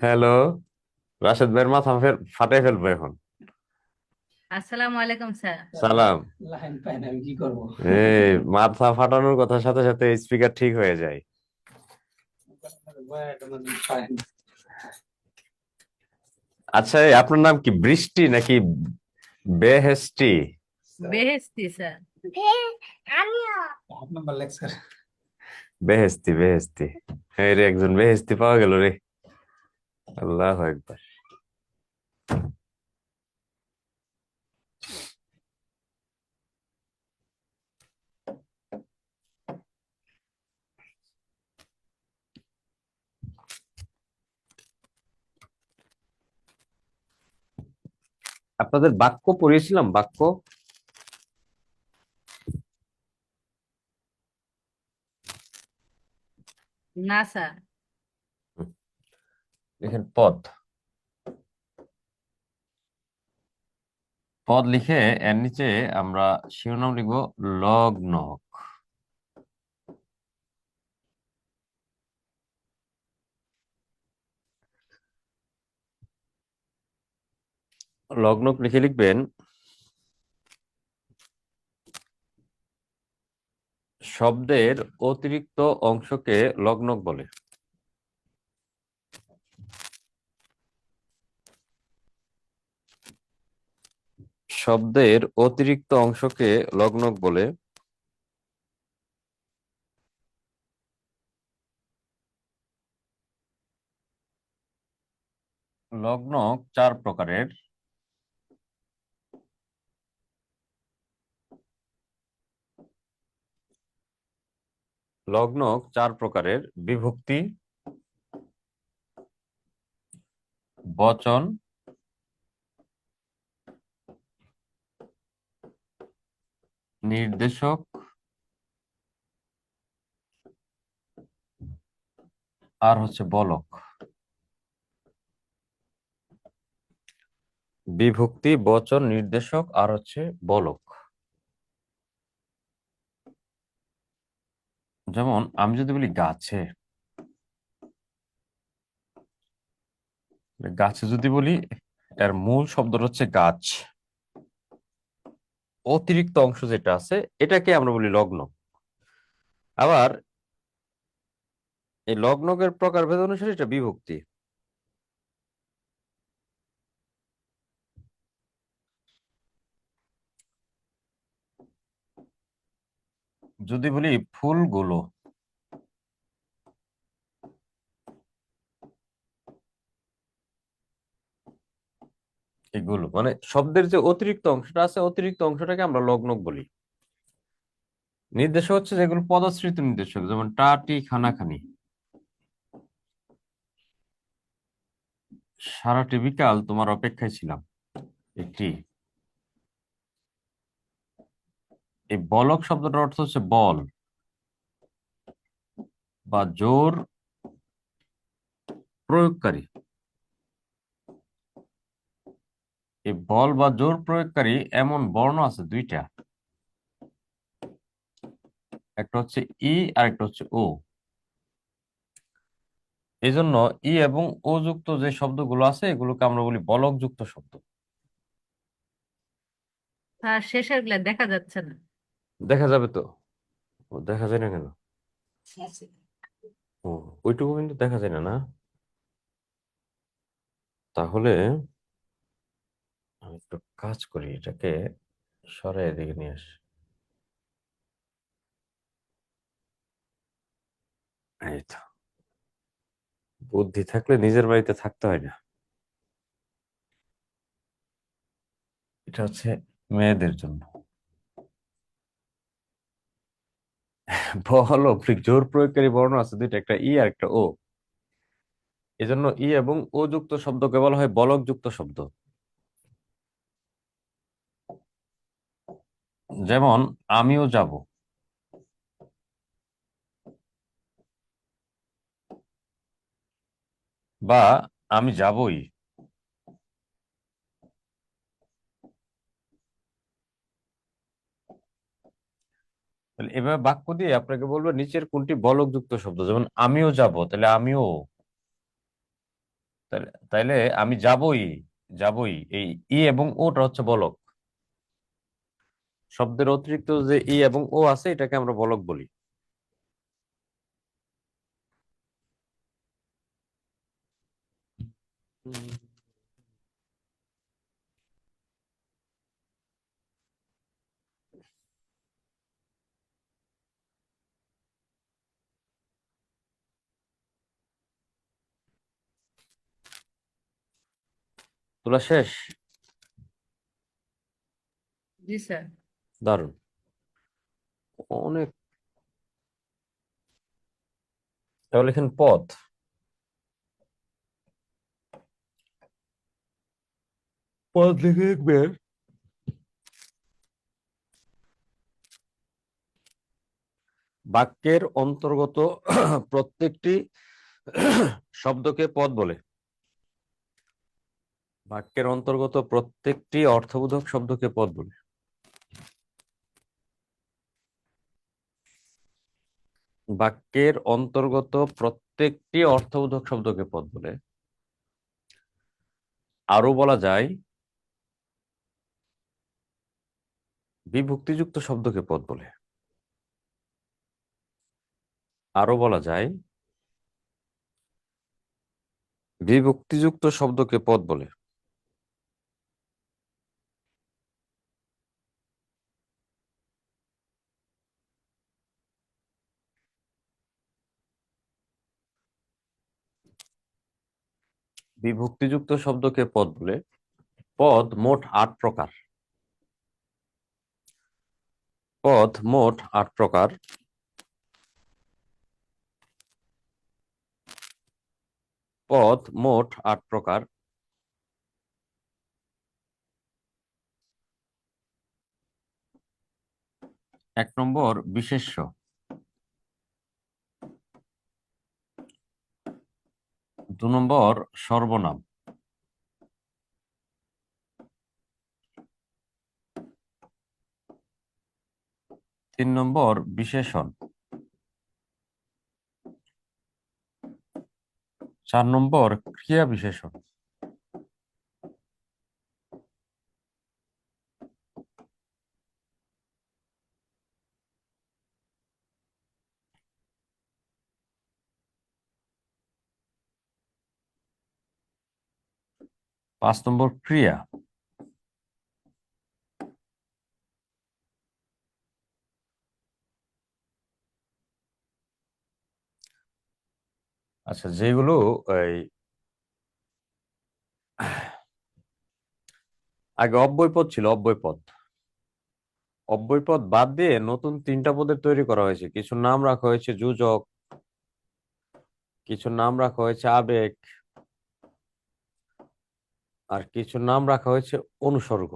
Hello. Rashed ভাইয়ের মাথা ফাটাই ফেলবো এখন। আসসালামু আলাইকুম স্যার। সালাম। লাইন পাই না, আমি কি করবো? এই মাথা ফাটানোর কথার সাথে সাথে স্পিকার ঠিক হয়ে যায়। আচ্ছা, এই আপনার নাম কি বৃষ্টি নাকি Beheshti? Beheshti sir. Half number lecture. Beheshti Beheshti. এই রে, একজন বেহেস্তি পাওয়া গেল রে। আল্লাহ একবার। আপনাদের বাক্য পড়িয়েছিলাম, বাক্য। না স্যার। দেখেন, পদ। পদ লিখে এর নিচে আমরা শিরোনাম লিখবো লগ্ন। লগ্ন লিখে লিখবেন শব্দের অতিরিক্ত অংশকে লগ্নক বলে। শব্দের অতিরিক্ত অংশকে লগ্নক বলে। লগ্নক চার প্রকারের। লগ্নক চার প্রকারের: বিভক্তি, বচন, নির্দেশক আর হচ্ছে বলক। বিভক্তি, বচন, নির্দেশক আর হচ্ছে বলক। যেমন আমি যদি বলি গাছে, গাছে যদি বলি এর মূল শব্দটা হচ্ছে গাছ, অতিরিক্ত অংশ যেটা আছে এটাকে আমরা বলি লগ্ন। আবার এই লগ্নকের প্রকারভেদ অনুসারে এটা বিভক্তি। যদি বলি ফুলগুলো, এগুলো মানে শব্দের যে অতিরিক্ত অংশটা আছে, অতিরিক্ত অংশটাকে আমরা লগ্নক বলি। নির্দেশক হচ্ছে যেগুলো পদশ্রিত নির্দেশক, যেমন টা, টি, খানা, খানি। সারাটি বিকাল তোমার অপেক্ষায় ছিলাম, একটি। এই বলক শব্দটার অর্থ হচ্ছে বল বা জোর প্রয়োগকারী। এই বল বা জোর প্রয়োগকারী এমন বর্ণ আছে দুইটা, একটা হচ্ছে ই আর একটা হচ্ছে ও। এই জন্য ই এবং ও যুক্ত যে শব্দগুলো আছে এগুলোকে আমরা বলি বলক যুক্ত শব্দ। স্যার শেষের গুলা দেখা যাচ্ছে না। দেখা যাবে তো? ও, দেখা যায় না কেন? ও, ওইটুকু কিন্তু দেখা যায় না, না? তাহলে আমি একটু কাজ করি, এটাকে সরাই এদিকে নিয়ে আসি। এই তো। বুদ্ধি থাকলে নিজের বাড়িতে থাকতে হয় না। এটা হচ্ছে মেয়েদের জন্য। বল ও জোর প্রয়োগকারী বর্ণ আছে দুইটা, একটা ই আর একটা ও। এজন্য ই এবং ও যুক্ত শব্দকে বলা হয় বলক যুক্ত শব্দ। যেমন আমিও যাব, বা আমি যাবই। তাহলে এভাবে বাক্য দিয়ে আপনাকে বলবো নিচের কোনটি বলক যুক্ত শব্দ। যেমন আমিও যাব, তাহলে আমিও। তাইলে আমি যাবই এই ই এবং ওটা হচ্ছে বলক। শব্দের অতিরিক্ত যে ই এবং ও আছে এটাকে আমরা বলক বলি। হুম। তোলা শেষ? জি স্যার। দারুণ। অনেক। তাহলে লিখেন পদ। পদ লিখে লিখবেন বাক্যের অন্তর্গত প্রত্যেকটি শব্দকে পদ বলে। বাক্যের অন্তর্গত প্রত্যেকটি অর্থবোধক শব্দকে পদ বলে। বাক্যের অন্তর্গত প্রত্যেকটি অর্থবোধক শব্দকে পদ বলে। আরো বলা যায় বিভক্তিযুক্ত শব্দকে পদ বলে। আরো বলা যায় বিভক্তিযুক্ত শব্দকে পদ বলে। বিভক্তিযুক্ত শব্দকে পদ বলে। পদ মোট 8 প্রকার। পদ মোট 8 প্রকার। পদ মোট 8 প্রকার। 1 নম্বর বিশেষ্য। 2 নম্বর সর্বনাম। 3 নম্বর বিশেষণ। 4 নম্বর ক্রিয়া বিশেষণ। 5 নম্বর ক্রিয়া। আচ্ছা, যেগুলো এই আগে অব্যয় পদ ছিল, অব্যয় পদ। অব্যয় পদ বাদ দিয়ে নতুন 3টা পদের তৈরি করা হয়েছে। কিছু নাম রাখা হয়েছে যোজক, কিছু নাম রাখা হয়েছে আবেগ, আর কিছু নাম রাখা হয়েছে অনুসর্গ।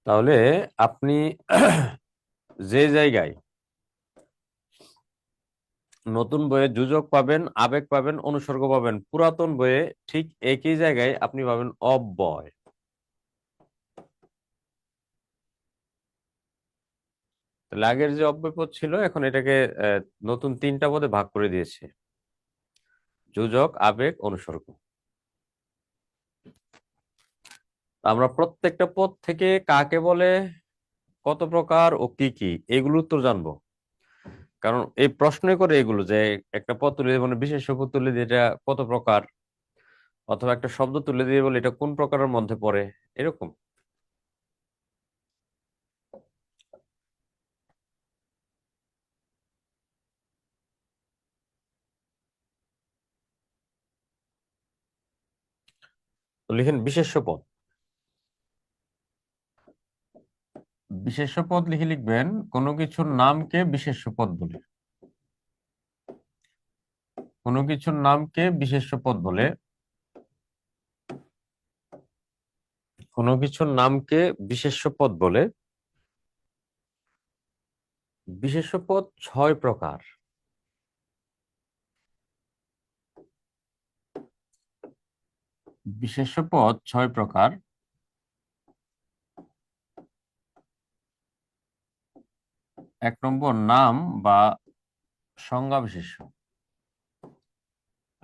তাহলে আপনি যে জায়গায় নতুন বইয়ে যোজক পাবেন, আবেগ পাবেন, অনুসর্গ পাবেন, পুরাতন বইয়ে ঠিক একই জায়গায় আপনি পাবেন অব্যয়। তাহলে আগের যে অব্যয় পদ ছিল এখন এটাকে নতুন 3টা পদে ভাগ করে দিয়েছে: যোজক, আবেগ, অনুসর্গ। আমরা প্রত্যেকটা পদ থেকে কাকে বলে, কত প্রকার ও কি কি, এগুলো তো জানবো। কারণ এই প্রশ্নই করে এগুলো যে একটা পদ তুলে দিয়ে মানে বিশেষ পদ তুলে দিয়ে এটা কত প্রকার, অথবা একটা শব্দ তুলে দিয়ে বলে এটা কোন প্রকারের মধ্যে পড়ে, এরকম। তো লিখেন বিশেষ্য পদ। বিশেষ্য পদ লিখে লিখবেন কোনো কিছুর নামকে বিশেষ্য পদ বলে। কোনো কিছুর নামকে বিশেষ্য পদ বলে। কোনো কিছুর নামকে বিশেষ্য পদ বলে। বিশেষ্য পদ 6 প্রকার। বিশেষ্য পদ 6 প্রকার। 1 নম্বর নাম বা সংজ্ঞা বিশেষ্য।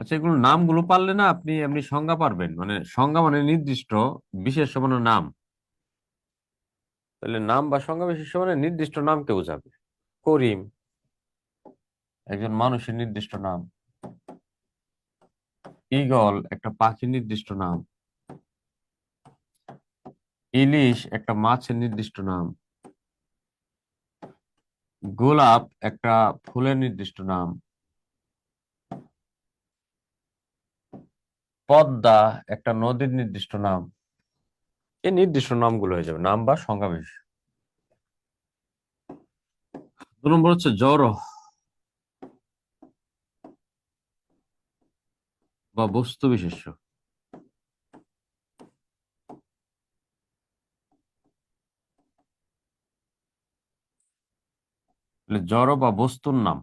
আচ্ছা, এগুলো নামগুলো পারলে না আপনি এমনি সংজ্ঞা পারবেন, মানে সংজ্ঞা মানে নির্দিষ্ট, বিশেষ্য মানে নাম। তাহলে নাম বা সংজ্ঞা বিশেষ্য মানে নির্দিষ্ট নামকে বোঝাবে। করিম একজন মানুষের নির্দিষ্ট নাম। ঈগল একটা পাখির নির্দিষ্ট নাম। ইলিশ একটা মাছের নির্দিষ্ট নাম। গোলাপ একটা ফুলের নির্দিষ্ট নাম। পদ্মা একটা নদীর নির্দিষ্ট নাম। এই নির্দিষ্ট নামগুলো হয়ে যাবে নাম বা সংজ্ঞা বিশেষ্য। 2 নম্বর হচ্ছে জড় বা বস্তু বিশেষ্য। তাহলে জড় বা বস্তুর নাম।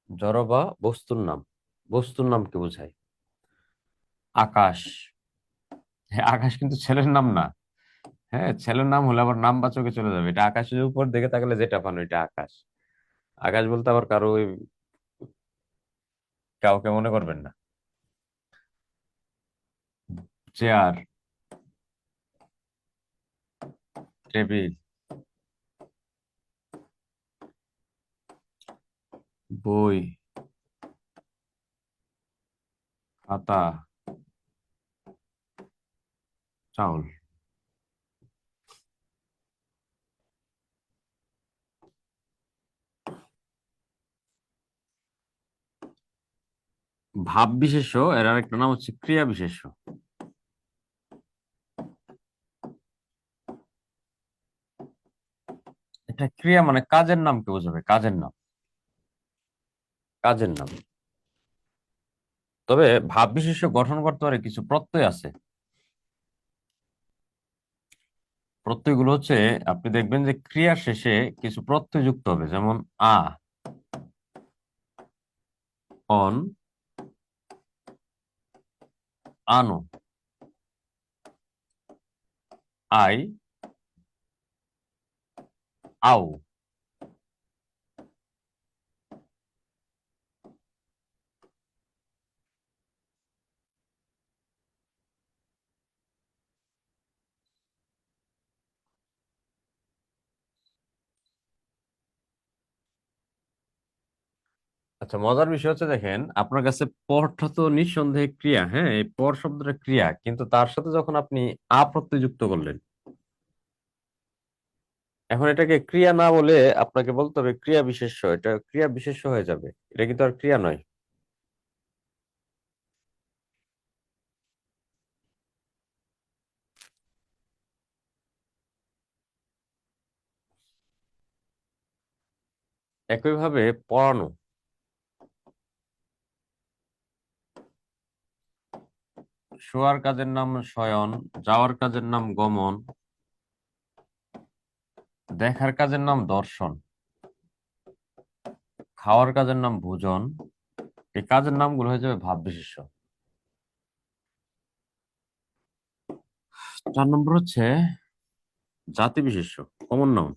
জড় বা বস্তুর নাম। বস্তুর নামকে বোঝায়। আকাশ। হ্যাঁ, আকাশ কিন্তু ছেলের নাম না। হ্যাঁ, ছেলের নাম হলে আবার নাম বাচকে চলে যাবে। এটা আকাশের উপর দেখে তাকালে যেটা পান এটা আকাশ। আকাশ বলতে আবার কারো কাউকে মনে করবেন না। চেয়ার, টেবিল, বই, খাতা, চাউল। ভাব বিশেষ্য এর আরেকটা নাম হচ্ছে ক্রিয়া বিশেষ্য। এটা ক্রিয়া মানে কাজের নামকে বোঝাবে, কাজের নাম। কাজের নাম। তবে ভাব বিশেষ্য গঠন করতে পারে কিছু প্রত্যয় আছে। প্রত্যয়গুলো হচ্ছে, আপনি দেখবেন যে ক্রিয়ার শেষে কিছু প্রত্যয় যুক্ত হবে, যেমন আ, অন, আনো, আই, আও। আচ্ছা, মজার বিষয় হচ্ছে দেখেন, আপনার কাছে পরটা তো নিঃসন্দেহে ক্রিয়া, হ্যাঁ, এই পর শব্দটা ক্রিয়া, কিন্তু তার সাথে যখন আপনি আ প্রত্যয় যুক্ত করলেন, এখন এটাকে ক্রিয়া না বলে আপনাকে বলতে হবে ক্রিয়া বিশেষ্য। এটা ক্রিয়া বিশেষ্য হয়ে যাবে, এটা কিন্তু আর ক্রিয়া নয়। একইভাবে পড়ানো। শোয়ার কাজের নাম শয়ন, যাওয়ার কাজের নাম গমন, দেখার কাজের নাম দর্শন, খাওয়ার কাজের নাম ভোজন। এই কাজের নামগুলো হয়ে যাবে ভাব বিশেষ্য। 4 নম্বর হচ্ছে জাতি বিশেষ্য, কমন নাউন।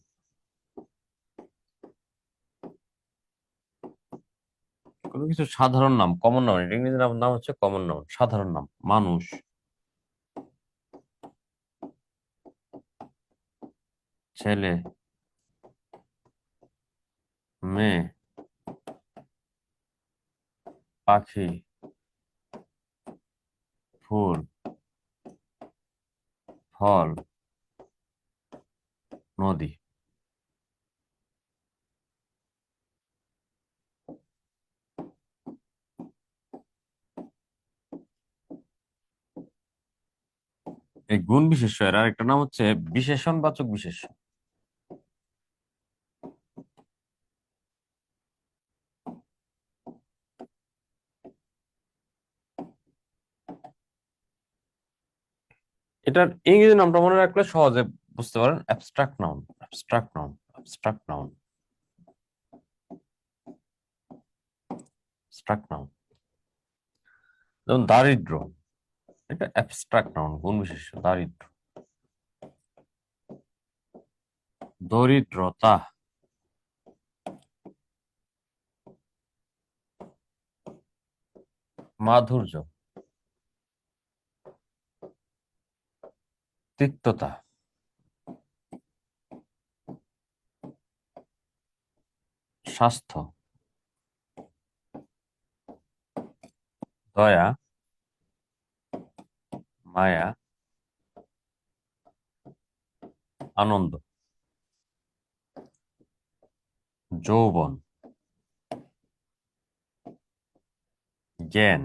কোনো কিছু সাধারণ নাম, কমন নাউন। এটা ইংরেজি নাম নাম হচ্ছে কমন নাউন, সাধারণ নাম। মানুষ, ছেলে, মেয়ে, পাখি, ফুল, ফল, নদী। এই গুণ বিশেষ্য এর আরেকটা নাম হচ্ছে বিশেষণবাচক বিশেষ্য। এটার ইংরেজি নামটা মনে রাখলে সহজে বুঝতে পারেন, abstract noun. Abstract noun, abstract noun, abstract noun. যেমন দারিদ্র, এটা অ্যাবস্ট্রাক্ট নাউন, গুণ বিশেষ্য, দারিদ্র। দরিদ্রতা, মাধুর্য, তিক্ততা, স্বাস্থ্য, দয়া, মায়া, আনন্দ, যৌবন, জ্ঞান,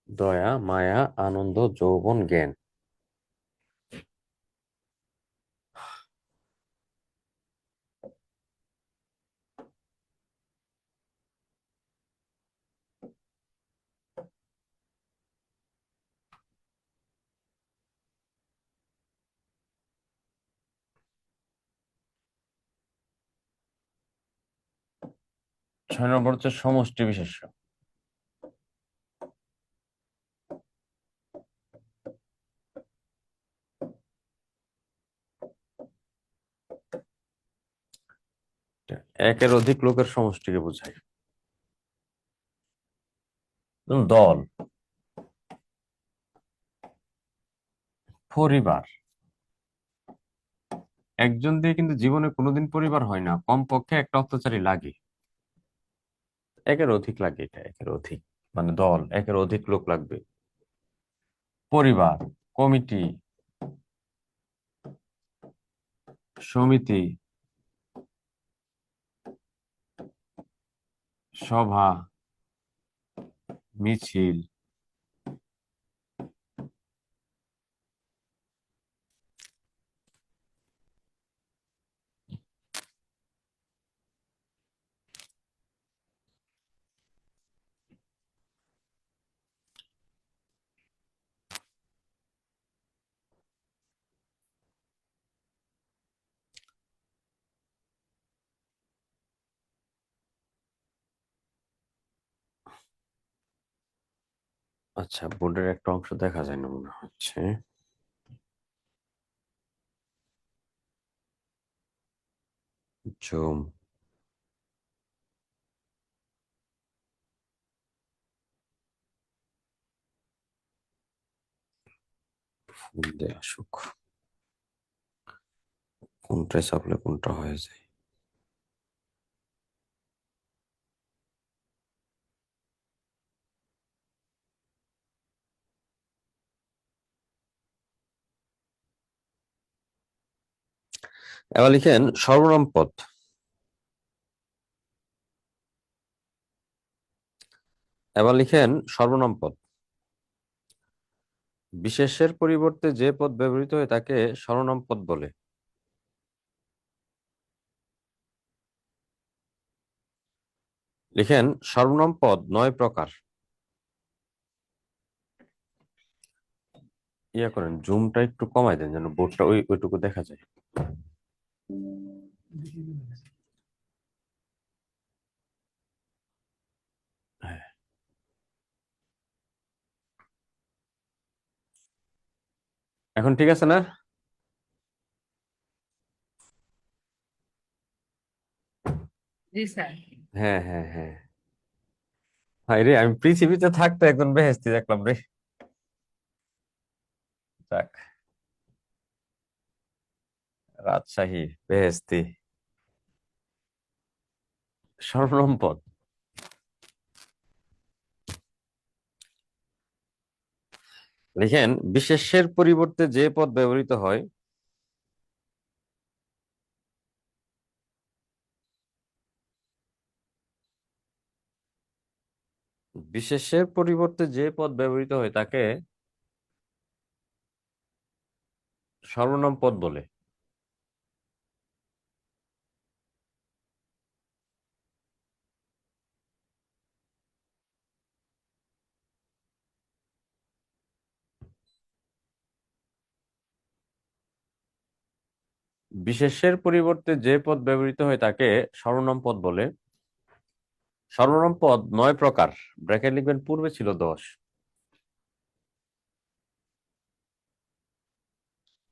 দয়া, মায়া, আনন্দ, যৌবন, জ্ঞান। 6 নম্বর হচ্ছে সমষ্টি বিশেষ্য। একের অধিক লোকের সমষ্টিকে বোঝায়। যেমন দল, পরিবার। একজন দিয়ে কিন্তু জীবনে কোনোদিন পরিবার হয় না, কমপক্ষে একটা অত্যাচারী লাগে। একের অধিক লাগে, এটা একের অধিক, মানে দল, একের অধিক লোক লাগবে। পরিবার, কমিটি, সমিতি, সভা, মিছিল। আচ্ছা, বোর্ডের একটা অংশ দেখা যায় না মনে হচ্ছে। জুম। ফোন দিয়ে আসুক, কোনটায় চাপলে কোনটা হয়ে যায়। এবার লিখেন সর্বনাম পদ। এবার লিখেন সর্বনাম পদ। বিশেষ্যের পরিবর্তে যে পদ ব্যবহৃত হয় তাকে সর্বনাম পদ বলে। লিখেন সর্বনাম পদ 9 প্রকার। ইয়া করেন, জুমটা একটু কমাই দেন যেন বোর্ডটা ওইটুকু দেখা যায়। হ্যাঁ, এখন ঠিক আছে না? জি স্যার। হ্যাঁ হ্যাঁ হ্যাঁ। হাই রে, আমি পৃথিবীতে থাকতে একজন বেহেশতি দেখলাম রে। যাক, রাজশাহী বেহেশতি। সর্বনাম পদ। লিখেন বিশেষ্যের পরিবর্তে যে পদ ব্যবহৃত হয় বিশেষ্যের পরিবর্তে যে পদ ব্যবহৃত হয় তাকে সর্বনাম পদ বলে। বিশেষ্যের পরিবর্তে যে পদ ব্যবহৃত হয় তাকে সর্বনাম পদ বলে। সর্বনাম পদ 9 প্রকার। ব্র্যাকেট লিখবেন, পূর্বে ছিল 10।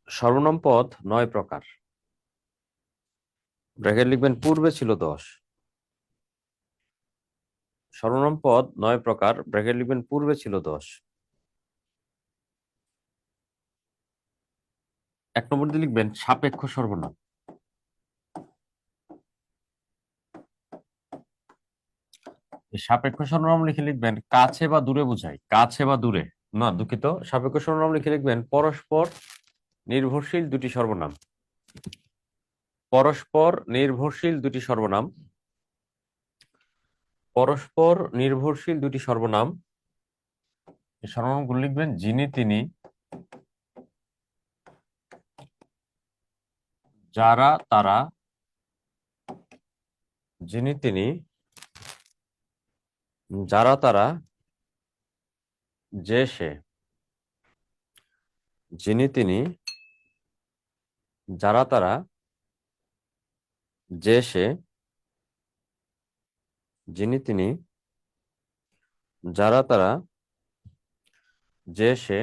সর্বনাম পদ 9 প্রকার। ব্র্যাকেট লিখবেন পূর্বে ছিল 10। সর্বনাম পদ 9 প্রকার, ব্র্যাকেট লিখবেন পূর্বে ছিল 10। 1 নম্বর দিয়ে লিখবেন সাপেক্ষ সর্বনাম। এই সাপেক্ষ সর্বনাম লিখে লিখবেন কাছে বা দূরে বোঝায়, কাছে বা দূরে, না দুঃখিত, সাপেক্ষ সর্বনাম লিখে লিখবেন পরস্পর নির্ভরশীল দুটি সর্বনাম। পরস্পর নির্ভরশীল দুটি সর্বনাম। পরস্পর নির্ভরশীল দুটি সর্বনাম। এই সর্বনামগুলো লিখবেন যিনি তিনি, যারা তারা, যিনি তিনি, যারা তারা, যে সে। যিনি তিনি, যারা তারা, যে সে। যিনি তিনি, যারা তারা, যে সে,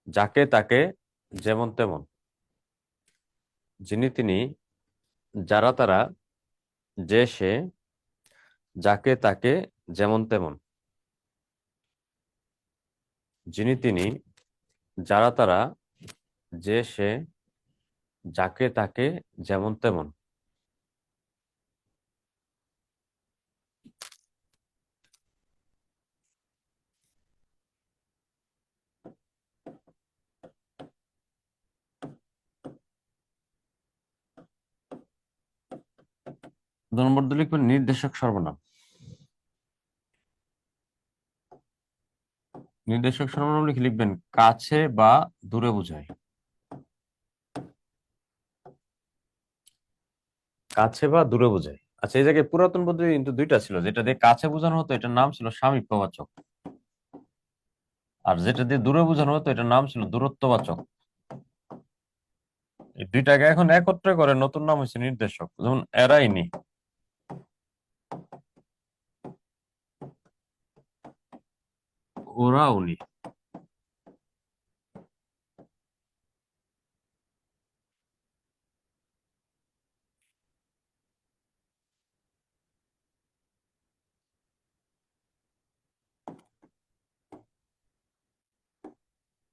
যাকে তাকে, যেমন তেমন। যিনি তিনি, যারা তারা, যে সে, যাকে তাকে, যেমন তেমন। যিনি তিনি, যারা তারা, যে সে, যাকে তাকে, যেমন তেমন। দু নম্বর দিয়ে লিখবেন নির্দেশক সর্বনাম। নির্দেশক সর্বনাম লিখে লিখবেন কাছে বা দূরে বোঝায়। কাছে বা দূরে বোঝায়। আচ্ছা, এই জায়গায় পুরাতন পদ্ধতি কিন্তু দুইটা ছিল, যেটা দিয়ে কাছে বোঝানো হতো এটার নাম ছিল সামীপ্যবাচক, আর যেটা দিয়ে দূরে বোঝানো হতো এটার নাম ছিল দূরত্ববাচক। এই দুইটাকে এখন একত্রে করে নতুন নাম হয়েছে নির্দেশক। যেমন এরাইনি, ওরা উনি।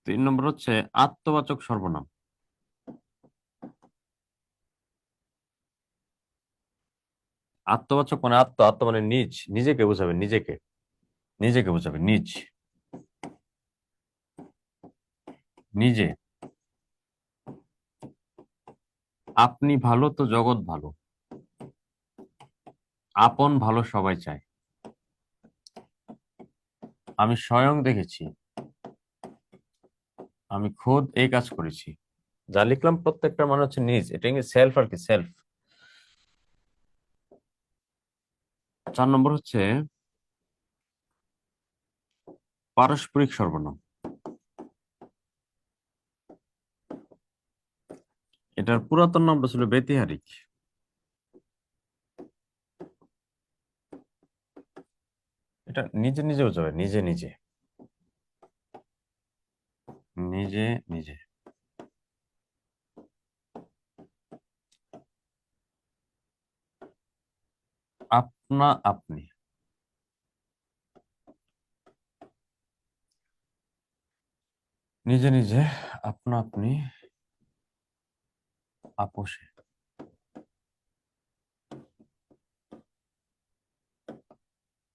তিন নম্বর হচ্ছে আত্মবাচক সর্বনাম। আত্মবাচক মানে আত্ম, আত্ম মানে নিজ, নিজেকে বোঝাবে, নিজেকে, নিজেকে বোঝাবে, নিজ, নিজে। আপনি ভালো তো জগৎ ভালো, আপন ভালো সবাই চায়, আমি স্বয়ং দেখেছি, আমি খোদ এই কাজ করেছি। যা লিখলাম প্রত্যেকটা মানে হচ্ছে নিজ, এটা ইংরেজি সেলফ আর কি, সেলফ। 4 নম্বর হচ্ছে পারস্পরিক সর্বনাম। এটার পুরাতন নামটা ছিল ব্যতিহারিক। এটা নিজে নিজে বোঝাবে, নিজে নিজে, নিজে নিজে। আপনা আপনি, নিজে নিজে, আপনা আপনি, আপোষে।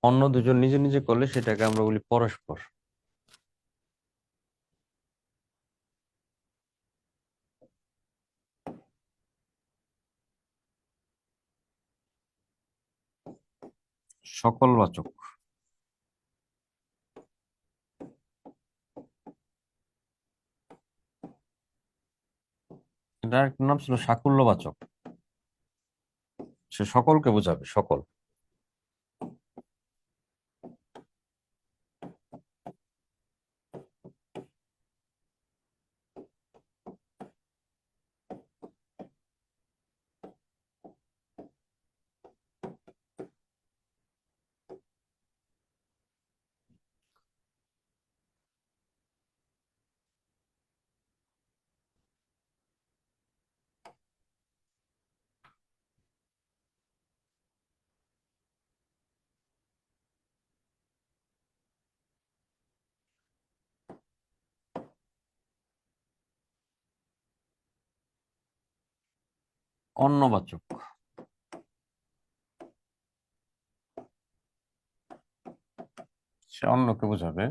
অন্য দুজন নিজে নিজে করলে সেটাকে আমরা বলি পরস্পর। সকলবাচক, এটার একটা নাম ছিল সাকুল্যবাচক, সে সকলকে বোঝাবে, সকল। অন্যবাচক। সে অন্যকে বোঝাবে।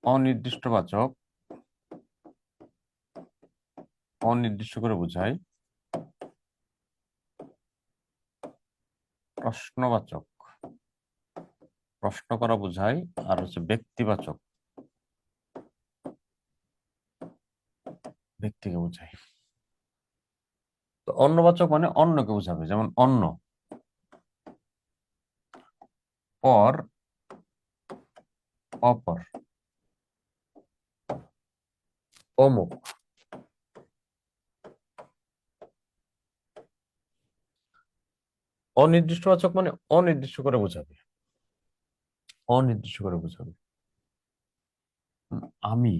অনির্দিষ্টবাচক অনির্দিষ্ট করে বোঝায়। প্রশ্নবাচক প্রশ্ন করা বোঝায়। আর হচ্ছে ব্যক্তিবাচক ব্যক্তিকে বোঝায়। তো অন্যবাচক মানে অন্যকে বোঝাবে, যেমন অন্য, পর, অপর, অমুক। অনির্দিষ্টবাচক মানে অনির্দিষ্ট করে বোঝাবে। অনির্দিষ্ট করে বোঝাবে। আমি,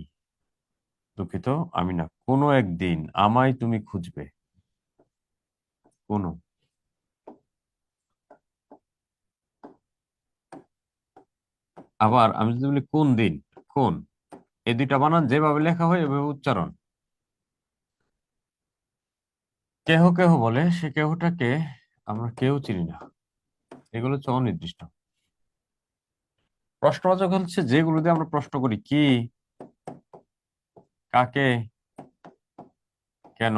দুঃখিত, আমি না, কোনো একদিন আমায় তুমি খুঁজবে। কোনো। আবার আমি যদি বলি কোন দিন, কোন, এই দুইটা বানান যেভাবে লেখা হয় এভাবে উচ্চারণ। কেহ কেহ বলে, সে কেহটাকে আমরা কেউ চিনি না। এগুলো হচ্ছে অনির্দিষ্ট। প্রশ্নবাচক হচ্ছে যেগুলো দিয়ে আমরা প্রশ্ন করি, কি, কাকে, কেন।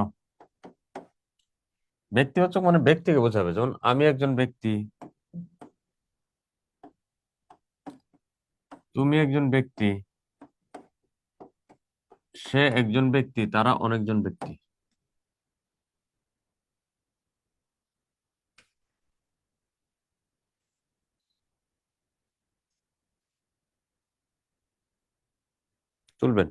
ব্যক্তিবাচক মানে ব্যক্তিকে বোঝাবে, যেমন আমি একজন ব্যক্তি, তুমি একজন ব্যক্তি, সে একজন ব্যক্তি, তারা অনেকজন ব্যক্তি। তুলবেন।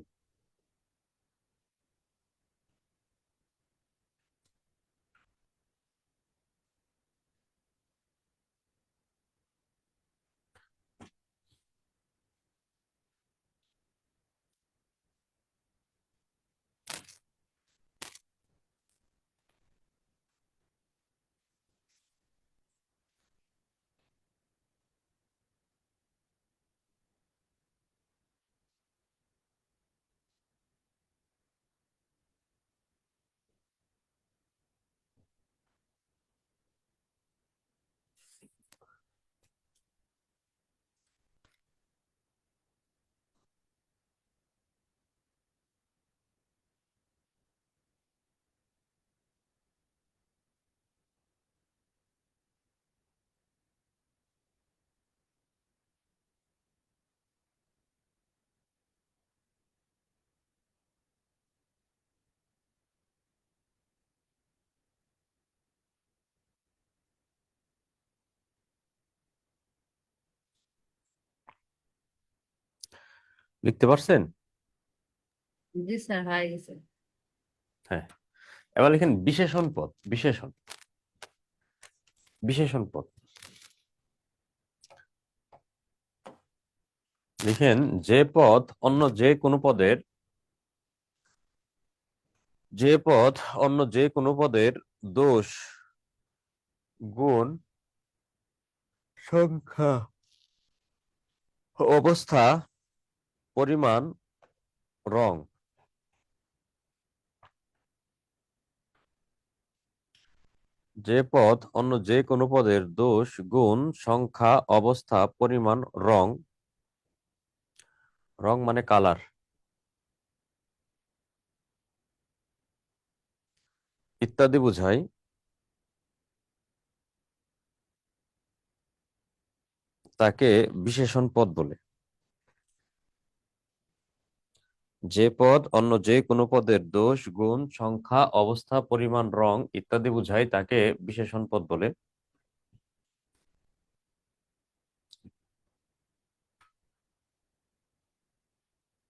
লিখতে পারছেন? জি স্যার, হয়ে গেছে। হ্যাঁ। এবার লিখেন বিশেষণ পদ। বিশেষণ, বিশেষণ পদ লিখেন যে পদ অন্য যে কোনো পদের, যে পদ অন্য যে কোনো পদের দোষ, গুণ, সংখ্যা, অবস্থা, পরিমাণ, রং। যে পদ অন্য যে কোনো পদের দোষ, গুণ, সংখ্যা, অবস্থা, পরিমাণ, রং। রং মানে কালার, ইত্যাদি বোঝায়, তাকে বিশেষণ পদ বলে। যে পদ অন্য যে কোনো পদের দোষ, গুণ, সংখ্যা, অবস্থা, পরিমাণ, রং ইত্যাদি বোঝায়, তাকে বিশেষণ পদ বলে।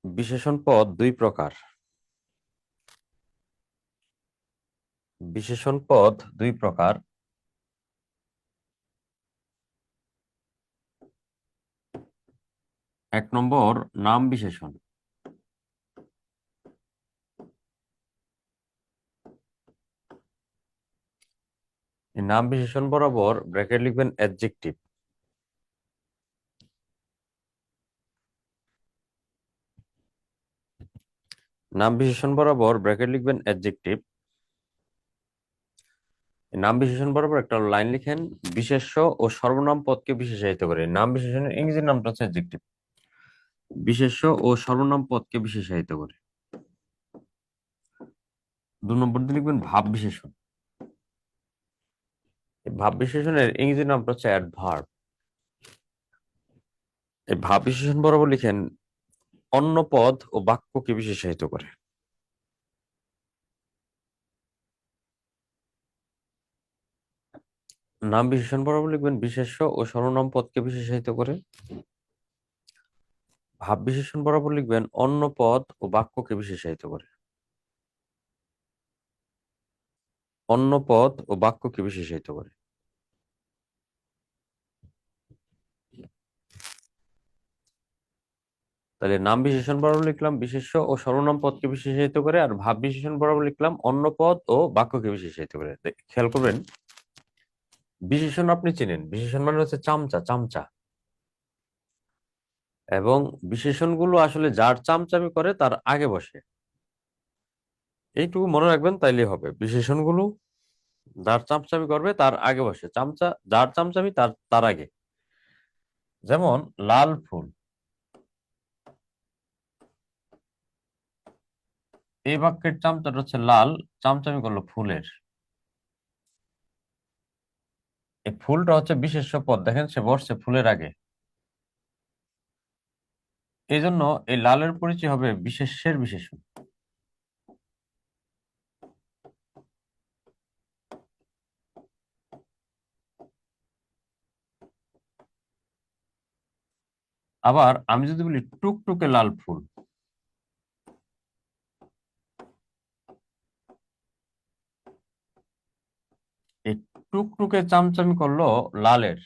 বিশেষণ পদ দুই প্রকার। বিশেষণ পদ দুই প্রকার। এক নম্বর, নাম বিশেষণ। এই নাম বিশেষণ বরাবর ব্র্যাকেট লিখবেন অ্যাডজেক্টিভ। নাম বিশেষণ বরাবর ব্র্যাকেট লিখবেন অ্যাডজেক্টিভ। নাম বিশেষণ বরাবর একটা লাইন লিখেন, বিশেষ্য ও সর্বনাম পদকে বিশেষায়িত করে। নাম বিশেষণের ইংরেজি নামটা হচ্ছে অ্যাডজেক্টিভ। বিশেষ্য ও সর্বনাম পদকে বিশেষায়িত করে। 2 নম্বর দিয়ে লিখবেন ভাব বিশেষণ। এই ভাব বিশেষণের ইংরেজি নামটা হচ্ছে অ্যাডভার্ব। এই ভাব বিশেষণ বরাবর লিখেন অন্য পদ ও বাক্যকে বিশেষায়িত করে। নাম বিশেষণ বরাবর লিখবেন বিশেষ্য ও সর্বনাম পদকে বিশেষায়িত করে। ভাব বিশেষণ বরাবর লিখবেন অন্য পদ ও বাক্যকে বিশেষায়িত করে। অন্য পদ ও বাক্যকে বিশেষায়িত করে। তাহলে নাম বিশেষণ বরাবর লিখলাম বিশেষ্য ও সর্বনাম পদকে বিশেষায়িত করে, আর ভাব বিশেষণ বরাবর লিখলাম অন্য পদ ও বাক্যকে বিশেষায়িত করে। খেয়াল করবেন, বিশেষণ আপনি চেনেন, বিশেষণ মানে হচ্ছে চামচা, চামচা। এবং বিশেষণগুলো আসলে যার চামচামি করে তার আগে বসে, এইটুকু মনে রাখবেন, তাইলে হবে। বিশেষণগুলো যার চামচামি করবে তার আগে বসে, চামচা যার চামচামি তার তার আগে। যেমন লাল ফুল, এই বাক্যের চামচাটা হচ্ছে লাল, চামচামি করলো ফুলের। এই ফুলটা হচ্ছে বিশেষ্য পদ, দেখেন সে বসছে ফুলের আগে। এই জন্য এই লালের পরিচয় হবে বিশেষ্যের বিশেষণ। আবার আমি যদি বলি টুকটুকে লাল ফুল, এই টুকটুকে চামচামি করলো লালের।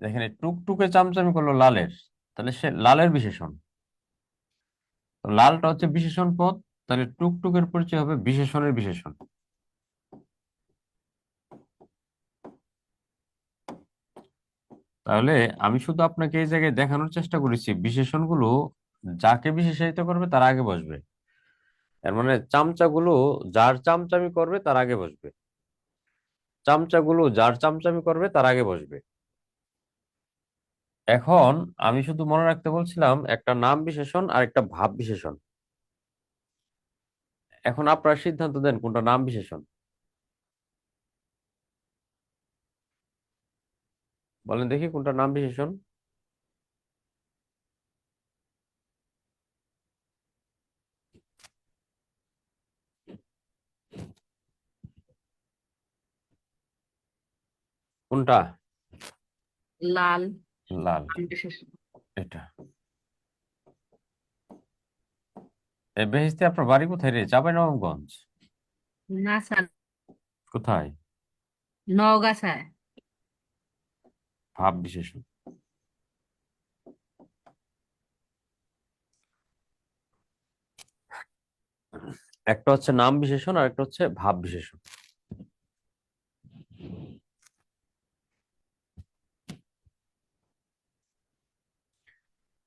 দেখেন এই টুকটুকে চামচামি করলো লালের, তাহলে সে লালের বিশেষণ। তো লালটা হচ্ছে বিশেষণ পদ, তাহলে টুকটুকের পরিচয় হবে বিশেষণের বিশেষণ। তাহলে আমি শুধু আপনাকে এই জায়গায় দেখানোর চেষ্টা করেছি বিশেষণগুলো যাকে বিশেষায়িত করবে তার আগে বসবে। এর মানে চামচাগুলো যার চামচামি করবে তার আগে বসবে, চামচাগুলো যার চামচামি করবে তার আগে বসবে। এখন আমি শুধু মনে রাখতে বলছিলাম একটা নাম বিশেষণ আর একটা ভাব বিশেষণ। এখন আপনারা সিদ্ধান্ত দেন কোনটা নাম বিশেষণ। বলেন দেখি কোনটা নাম বিশেষণ। কোনটা? লাল। লাল। নাম বিশেষণ। এটা এই বেহেশতে আপনার বাড়ি কোথায় রে? চাঁপাইনবাবগঞ্জ? না স্যার, কোথায়? নওগাছায়। ভাব বিশেষণ। একটা হচ্ছে নাম বিশেষণ আর একটা হচ্ছে ভাব বিশেষণ।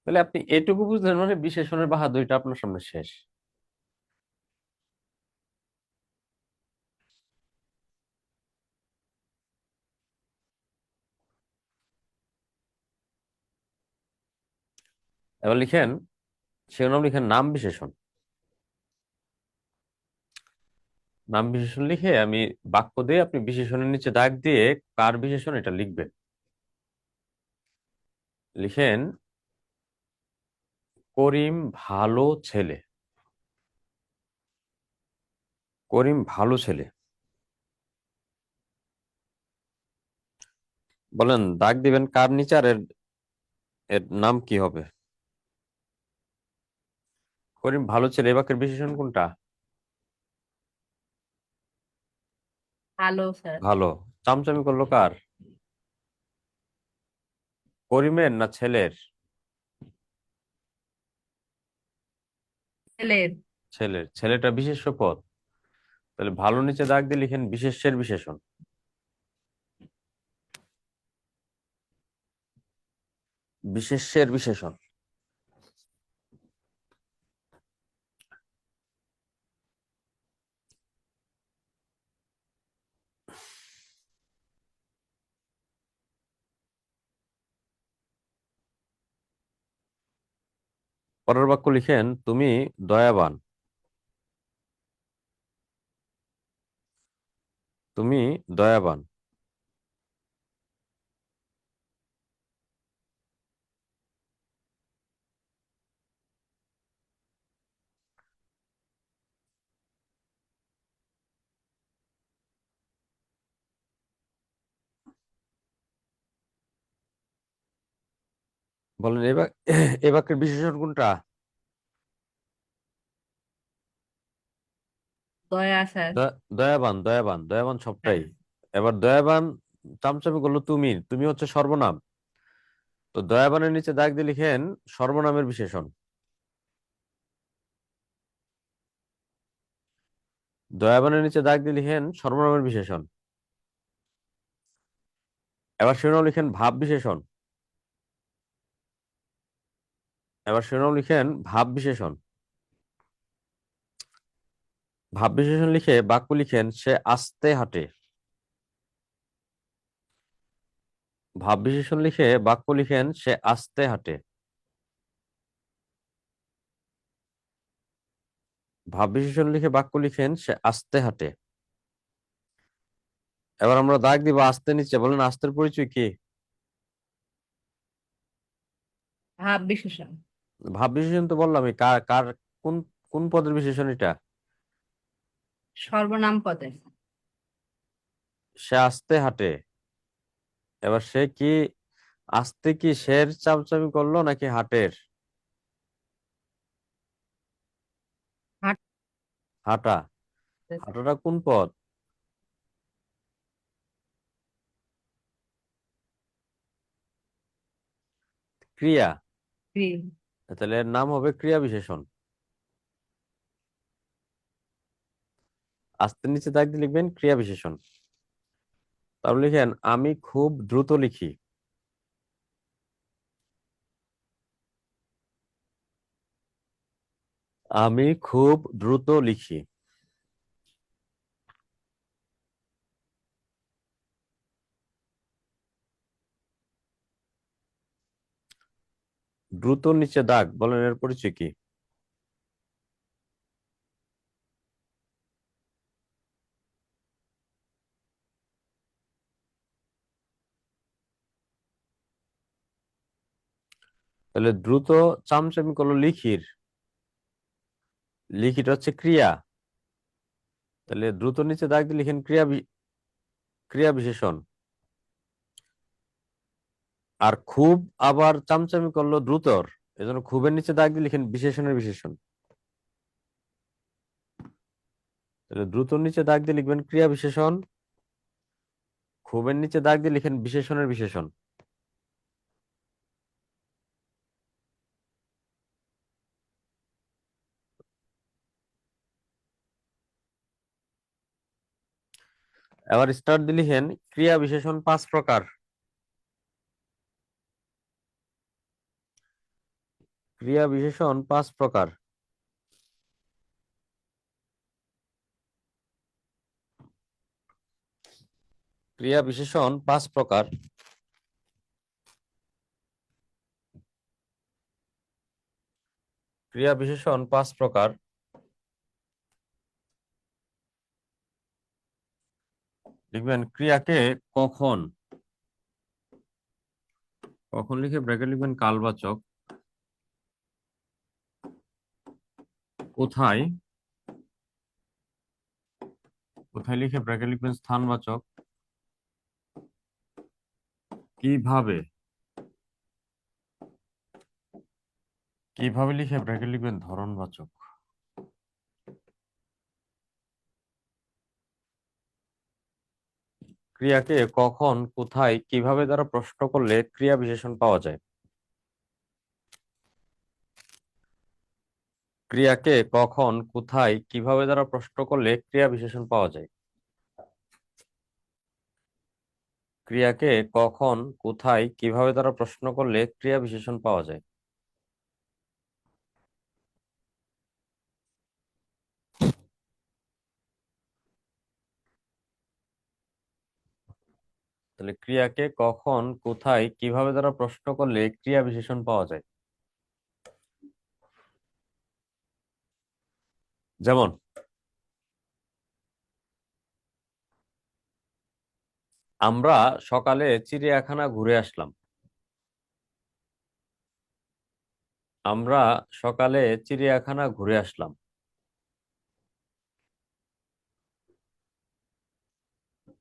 তাহলে আপনি এটুকু বুঝলেন মানে বিশেষণের বাহাদুরিটা আপনার সামনে শেষ। এবার লিখেন, শিরোনাম লিখেন নাম বিশেষণ। নাম বিশেষণ লিখে আমি বাক্য দিয়ে আপনি বিশেষণের নিচে দাগ দিয়ে কার বিশেষণ এটা লিখবেন। লিখেন করিম ভালো ছেলে। করিম ভালো ছেলে। বলেন দাগ দিবেন কার নিচে, আর এর এর নাম কি হবে? করিম ভালো ছেলে, এই বাক্যের বিশেষণ কোনটা? ভালো স্যার। ভালো। চামচামি করলো কার? করিমের না ছেলের? ছেলের। ছেলের। ছেলেটা বিশেষ্য পদ, তাহলে ভালো নিচে দাগ দিয়ে লিখেন বিশেষ্যের বিশেষণ। বিশেষ্যের বিশেষণ। পরের বাক্য লিখেন তুমি দয়াবান। তুমি দয়াবান। বলেন এবার এ বাক্যের বিশেষণ কোনটা? দয়া স্যার। দয়াবান, দয়াবান, দয়াবান হ্যাঁ। সবটাই। এবার দয়াবান চামচামি করলো তুমি, তুমি হচ্ছে সর্বনাম। তো দয়াবানের নিচে দাগ দিয়ে লিখেন সর্বনামের বিশেষণ। দয়াবানের নিচে দাগ দিয়ে লিখেন সর্বনামের বিশেষণ। এবার শিরোনাম লিখেন ভাব বিশেষণ। এবার শিরোনাম লিখেন ভাব বিশেষণ। ভাব বিশেষণ লিখে বাক্য লিখেন সে আস্তে হাঁটে। ভাব বিশেষণ লিখে বাক্য লিখেন সে আস্তে হাঁটে। ভাব বিশেষণ লিখে বাক্য লিখেন সে আস্তে হাঁটে। এবার আমরা দাগ দিব আস্তে নিচে, বলেন আস্তের পরিচয় কি? ভাব বিশেষণ। ভাব বিশেষণ তো বললামই, কার কার কোন কোন পদের বিশেষণ এটা? সর্বনাম পদে। সে আস্তে হাঁটে। এবার সে কি আস্তে কি শের চামচামি করলো নাকি হাটের? হাঁটা। হাঁটতে। হাঁটাটা কোন পদ? ক্রিয়া। তাহলে এর নাম হবে ক্রিয়া বিশেষণ। আস্তে নিচে দাগ দিয়ে লিখবেন ক্রিয়া বিশেষণ। তাহলে লিখেন আমি খুব দ্রুত লিখি। আমি খুব দ্রুত লিখি। দ্রুত নিচে দাগ, বলেন এর পরিচয় কি? তাহলে দ্রুত চামচামি করলো লিখির, লিখিটা হচ্ছে ক্রিয়া। তাহলে দ্রুত নিচে দাগ দিয়ে লিখেন ক্রিয়া বিশেষণ। আর খুব আবার চামচামি করলো দ্রুতর, এজন্য খুবের নিচে দাগ দিয়ে লিখেন বিশেষণের বিশেষণ। তাহলে দ্রুতর নিচে দাগ দিয়ে লিখবেন ক্রিয়া বিশেষণ, খুবের নিচে দাগ দিয়ে লিখেন বিশেষণের বিশেষণ। এবার স্টার দিয়ে লিখেন ক্রিয়া বিশেষণ 5 প্রকার। ক্রিয়া বিশেষণ 5 প্রকার। ক্রিয়া বিশেষণ 5 প্রকার। ক্রিয়া বিশেষণ 5 প্রকার। লিখবেন ক্রিয়াকে কখন, কখন লিখে ব্র্যাকেট লিখবেন কালবাচক, কোথায়, কোথায় লিখে ব্র্যাকেট লিখবেন স্থানবাচক, কিভাবে, কিভাবে লিখে ব্র্যাকেট লিখবেন ধরনবাচক। ক্রিয়াকে কখন, কোথায়, কিভাবে দ্বারা প্রশ্ন করলে ক্রিয়া বিশেষণ পাওয়া যায়। ক্রিয়াকে কখন, কোথায়, কিভাবে দ্বারা প্রশ্ন করলে ক্রিয়া বিশেষণ পাওয়া যায়। ক্রিয়াকে কখন, কোথায়, কিভাবে দ্বারা প্রশ্ন করলে ক্রিয়া বিশেষণ পাওয়া যায়। তাহলে ক্রিয়াকে কখন, কোথায়, কিভাবে দ্বারা প্রশ্ন করলে ক্রিয়া বিশেষণ পাওয়া যায়। যেমন আমরা সকালে চিড়িয়াখানা ঘুরে আসলাম। আমরা সকালে চিড়িয়াখানা ঘুরে আসলাম।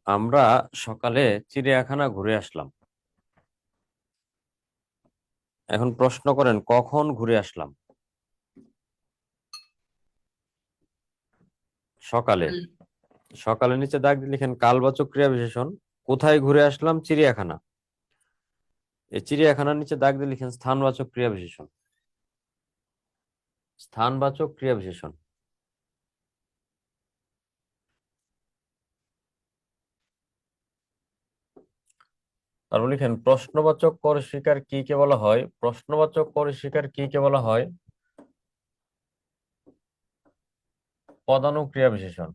আমরা সকালে চিড়িয়াখানা ঘুরে আসলাম। এখন প্রশ্ন করেন কখন ঘুরে আসলাম? সকালে। সকালে নিচে দাগ দিয়ে লিখেন কালবাচক ক্রিয়া বিশেষণ। কোথায় ঘুরে আসলাম? চিড়িয়াখানা। এই চিড়িয়াখানার নিচে দাগ দিয়ে লিখেন স্থানবাচক ক্রিয়া বিশেষণ। স্থানবাচক ক্রিয়া বিশেষণ। তারপর লিখেন প্রশ্নবাচক করে শিকার কি কে বলা হয়? প্রশ্নবাচক করে শিকার কি কে বলা হয়? পদানুক্রিয়া ক্রিয়া বিশেষণ।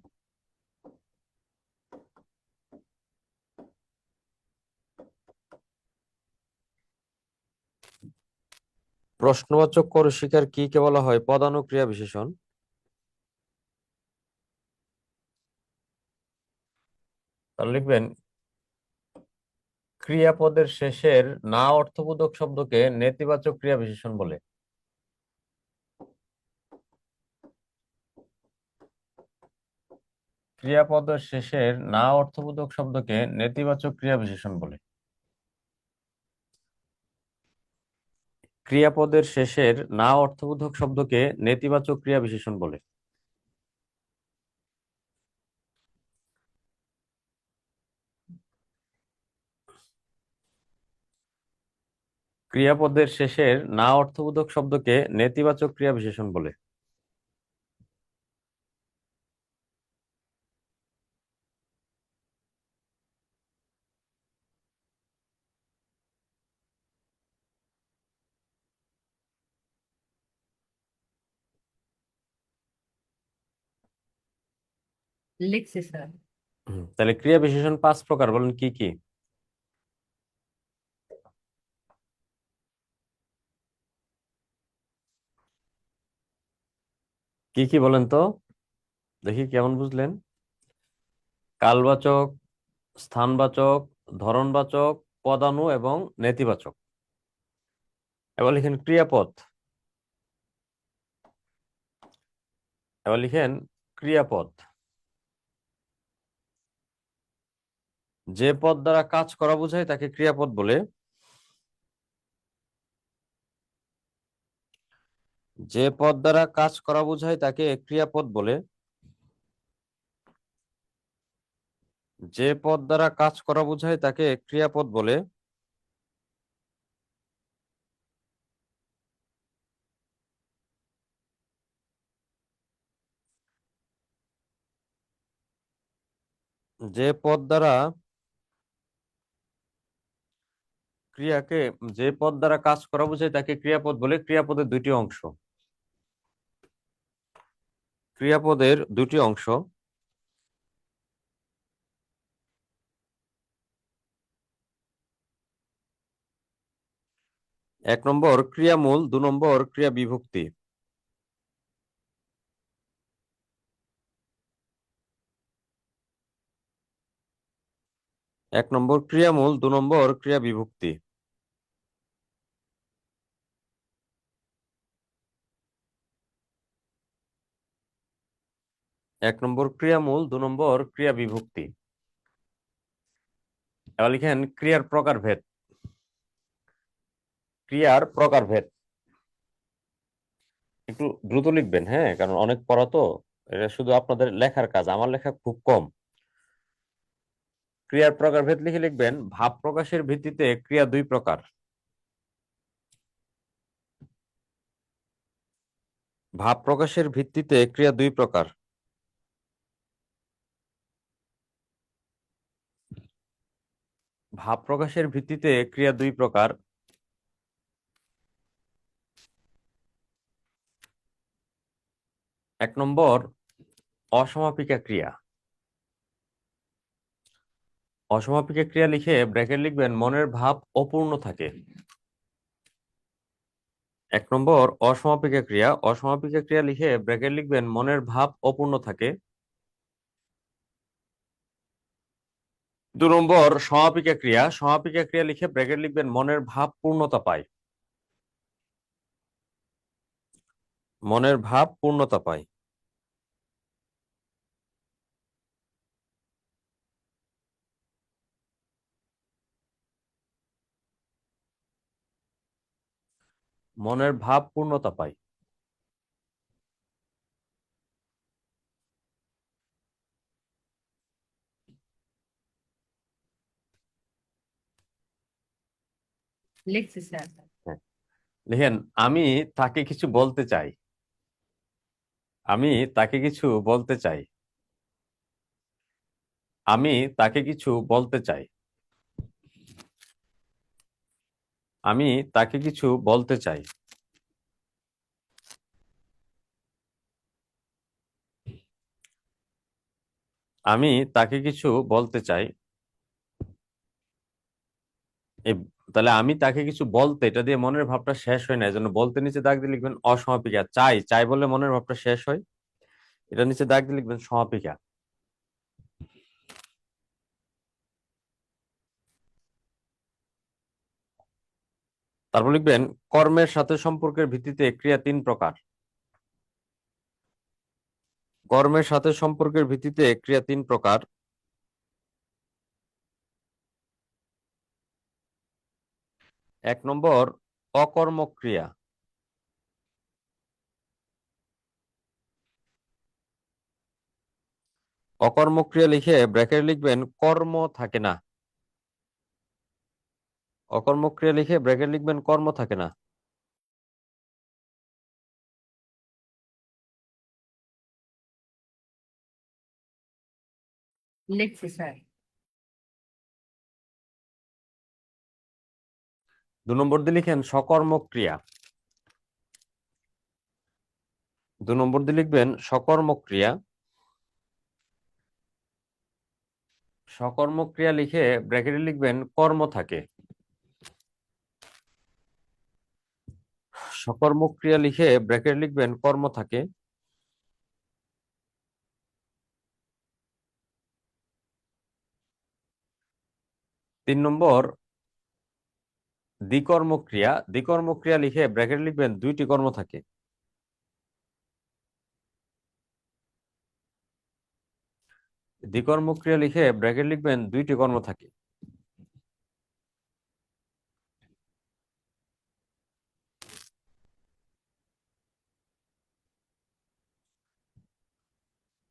প্রশ্নবাচক করে শিকার কি কে বলা হয়? পদানুক্রিয়া ক্রিয়া বিশেষণ। তাহলে লিখবেন ক্রিয়াপদের শেষের না অর্থবোধক শব্দকে নেতিবাচক ক্রিয়া বিশেষণ বলে। ক্রিয়াপদের শেষের না অর্থবোধক শব্দকে নেতিবাচক ক্রিয়া বিশেষণ বলে। ক্রিয়াপদের শেষের না অর্থবোধক শব্দকে নেতিবাচক ক্রিয়া বিশেষণ বলে। ক্রিয়াপদের শেষের না অর্থবোধক শব্দকে নেতিবাচক ক্রিয়া বিশেষণ বলে। লিখছি স্যার। তাহলে ক্রিয়া বিশেষণ 5 প্রকার, বলেন কি কি? কি কি বলেন তো, দেখি কেমন বুঝলেন। কালবাচক, স্থানবাচক, ধরনবাচক, পদানু এবং নেতিবাচক। এবার লিখেন ক্রিয়াপদ। এবার লিখেন ক্রিয়াপদ। যে পদ দ্বারা কাজ করা বোঝায় তাকে ক্রিয়াপদ বলে। যে পদ দ্বারা কাজ করা বোঝায় তাকে ক্রিয়াপদ বলে। যে পদ দ্বারা কাজ করা বোঝায় তাকে ক্রিয়াপদ বলে। যে পদ দ্বারা ক্রিয়াকে যে পদ দ্বারা কাজ করা বোঝায় তাকে ক্রিয়াপদ বলে। ক্রিয়াপদের দুইটি অংশ। ক্রিয়াপদের দুটি অংশ। এক নম্বর ক্রিয়ামূল, 2 নম্বর ক্রিয়া বিভক্তি। এক নম্বর ক্রিয়ামূল, 2 নম্বর ক্রিয়া বিভক্তি। এক নম্বর ক্রিয়ামূল, 2 নম্বর ক্রিয়া বিভক্তি। এবার লিখেন ক্রিয়ার প্রকারভেদ। ক্রিয়ার প্রকারভেদ একটু দ্রুত লিখবেন, হ্যাঁ, কারণ অনেক পড়া তো। এটা শুধু আপনাদের লেখার কাজ, আমার লেখা খুব কম। ক্রিয়ার প্রকারভেদ লিখে লিখবেন ভাব প্রকাশের ভিত্তিতে ক্রিয়া 2 প্রকার। ভাব প্রকাশের ভিত্তিতে ক্রিয়া 2 প্রকার। ভাব প্রকাশের ভিত্তিতে ক্রিয়া 2 প্রকার। এক নম্বর অসমাপিকা ক্রিয়া। অসমাপিকা ক্রিয়া লিখে ব্র্যাকেট লিখবেন মনের ভাব অপূর্ণ থাকে। এক নম্বর অসমাপিকা ক্রিয়া। অসমাপিকা ক্রিয়া লিখে ব্র্যাকেট লিখবেন মনের ভাব অপূর্ণ থাকে। 2 নম্বর সমাপিকা ক্রিয়া। সমাপিকা ক্রিয়া লিখে ব্র্যাকেট লিখবেন মনের ভাব পূর্ণতা পায়। মনের ভাব পূর্ণতা পায়। মনের ভাব পূর্ণতা পায়। লিখছি স্যার। হ্যাঁ, লিখেন আমি তাকে কিছু বলতে চাই। আমি তাকে কিছু বলতে চাই। আমি তাকে কিছু বলতে চাই। আমি তাকে কিছু বলতে চাই। আমি তাকে কিছু বলতে চাই। এই তাহলে আমি তাকে কিছু বলতে, এটা দিয়ে মনের ভাবটা শেষ হয় না, এজন্য বলতে নিচে দাগ দিয়ে লিখবেন অসমাপিকা। চাই, চাই বলে মনের ভাবটা শেষ হয়, এটা নিচে দাগ দিয়ে লিখবেন সমাপিকা। তারপর লিখবেন কর্মের সাথে সম্পর্কের ভিত্তিতে ক্রিয়া 3 প্রকার। কর্মের সাথে সম্পর্কের ভিত্তিতে ক্রিয়া 3 প্রকার। 1 নম্বর অকর্মক ক্রিয়া। অকর্মক ক্রিয়া লিখে ব্র্যাকেট লিখবেন কর্ম থাকে না। অকর্মক ক্রিয়া লিখে ব্র্যাকেট লিখবেন কর্ম থাকে না। লিখছি স্যার। 2 নম্বর দিয়ে লিখেন সকর্মক ক্রিয়া। 2 নম্বর দিয়ে লিখবেন সকর্মক ক্রিয়া। সকর্মক ক্রিয়া লিখে ব্র্যাকেটে লিখবেন কর্ম থাকে। সকর্মক ক্রিয়া লিখে ব্র্যাকেট লিখবেন কর্ম থাকে। 3 নম্বর দ্বিকর্মক ক্রিয়া। দ্বিকর্মক ক্রিয়া লিখে ব্র্যাকেট লিখবেন 2টি কর্ম থাকে। দ্বিকর্মক ক্রিয়া লিখে ব্র্যাকেট লিখবেন 2টি কর্ম থাকে।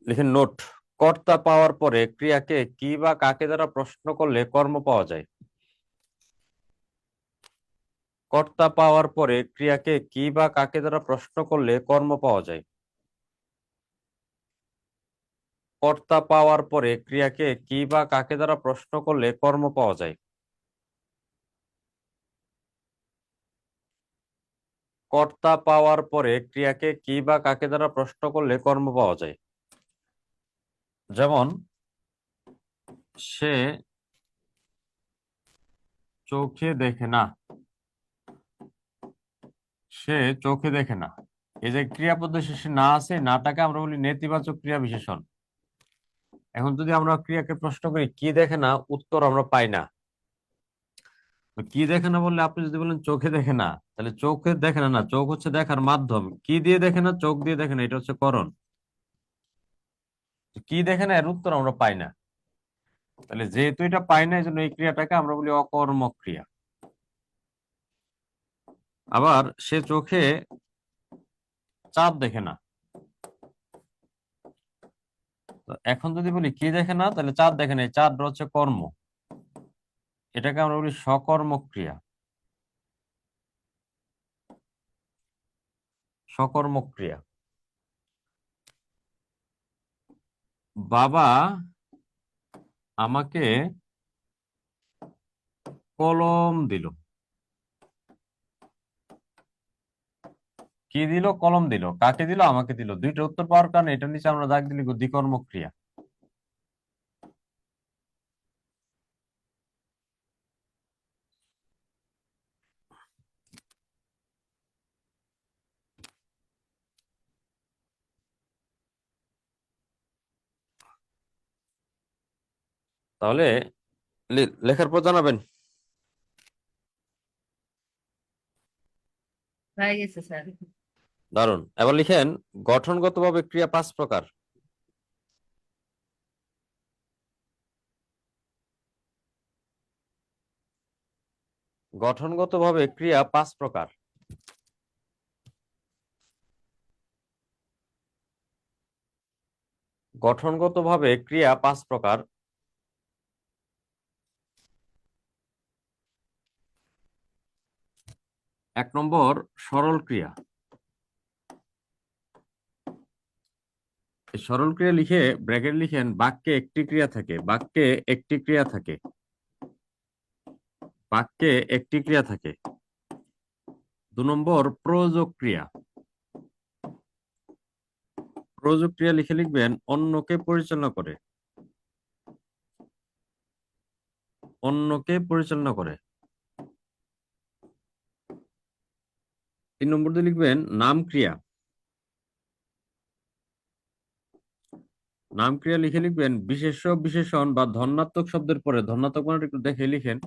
লিখেন নোট, কর্তা পাওয়ার পরে ক্রিয়াকে কি বা কাকে দ্বারা প্রশ্ন করলে কর্ম পাওয়া যায়। কর্তা পাওয়ার পরে ক্রিয়াকে কি বা কাকে দ্বারা প্রশ্ন করলে কর্ম পাওয়া যায়। কর্তা পাওয়ার পরে ক্রিয়াকে কি বা কাকে দ্বারা প্রশ্ন করলে কর্ম পাওয়া যায়। কর্তা পাওয়ার পরে ক্রিয়াকে কি বা কাকে দ্বারা প্রশ্ন করলে কর্ম পাওয়া যায়। যেমন সে চোখে দেখে না। সে চোখে দেখে না, এই যে ক্রিয়াপদ শেষে না আছে, নাটাকে আমরা বলি নেতিবাচক ক্রিয়া বিশেষণ। এখন যদি আমরা ক্রিয়াকে প্রশ্ন করি কি দেখে না, উত্তর আমরা পাই না। তো কি দেখে না বললে আপনি যদি বলেন চোখে দেখে না, তাহলে চোখে দেখে না, না চোখ হচ্ছে দেখার মাধ্যম, কি দিয়ে দেখে না, চোখ দিয়ে দেখে না, এটা হচ্ছে করণ। তো কি দেখে না এর উত্তর আমরা পাই না, তাহলে যেহেতু এটা পাই না এই জন্য এই ক্রিয়াটাকে আমরা বলি অকর্মক ক্রিয়া। আবার সে চোখে চাঁদ দেখে না। তো এখন যদি বলি কি দেখে না, তাহলে চাঁদ দেখে না, এই চাঁদ হচ্ছে কর্ম, এটাকে আমরা বলি সকর্মক ক্রিয়া। সকর্মক ক্রিয়া। বাবা আমাকে কলম দিল। কি দিল? কলম দিল। কাকে দিল? আমাকে দিল। দুইটা উত্তর পাওয়ার কারণে এটার নিচে আমরা দাগ দিলি দ্বিকর্মক ক্রিয়া। তাহলে লেখার পর জানাবেন। হয়ে গেছে স্যার। দারুণ। এবার লিখেন গঠনগতভাবে ক্রিয়া 5 প্রকার। গঠনগতভাবে ক্রিয়া 5 প্রকার। গঠনগতভাবে ক্রিয়া 5 প্রকার। 1 নম্বর সরল ক্রিয়া। এই সরল ক্রিয়া লিখে ব্র্যাকেট লিখেন বাক্যে একটি ক্রিয়া থাকে, বাক্যে একটি ক্রিয়া থাকে, বাক্যে একটি ক্রিয়া থাকে। 2 নম্বর প্রয়োজক ক্রিয়া। প্রয়োজক ক্রিয়া লিখে লিখবেন অন্যকে পরিচালনা করে, অন্যকে পরিচালনা করে। 3 নম্বর দিয়ে লিখবেন নাম ক্রিয়া। নাম ক্রিয়া লিখে লিখবেন বিশেষ্য বিশেষণ বা ধনাত্মক শব্দের পরে, ধনাত্মক মানে একটু দেখে লিখেন,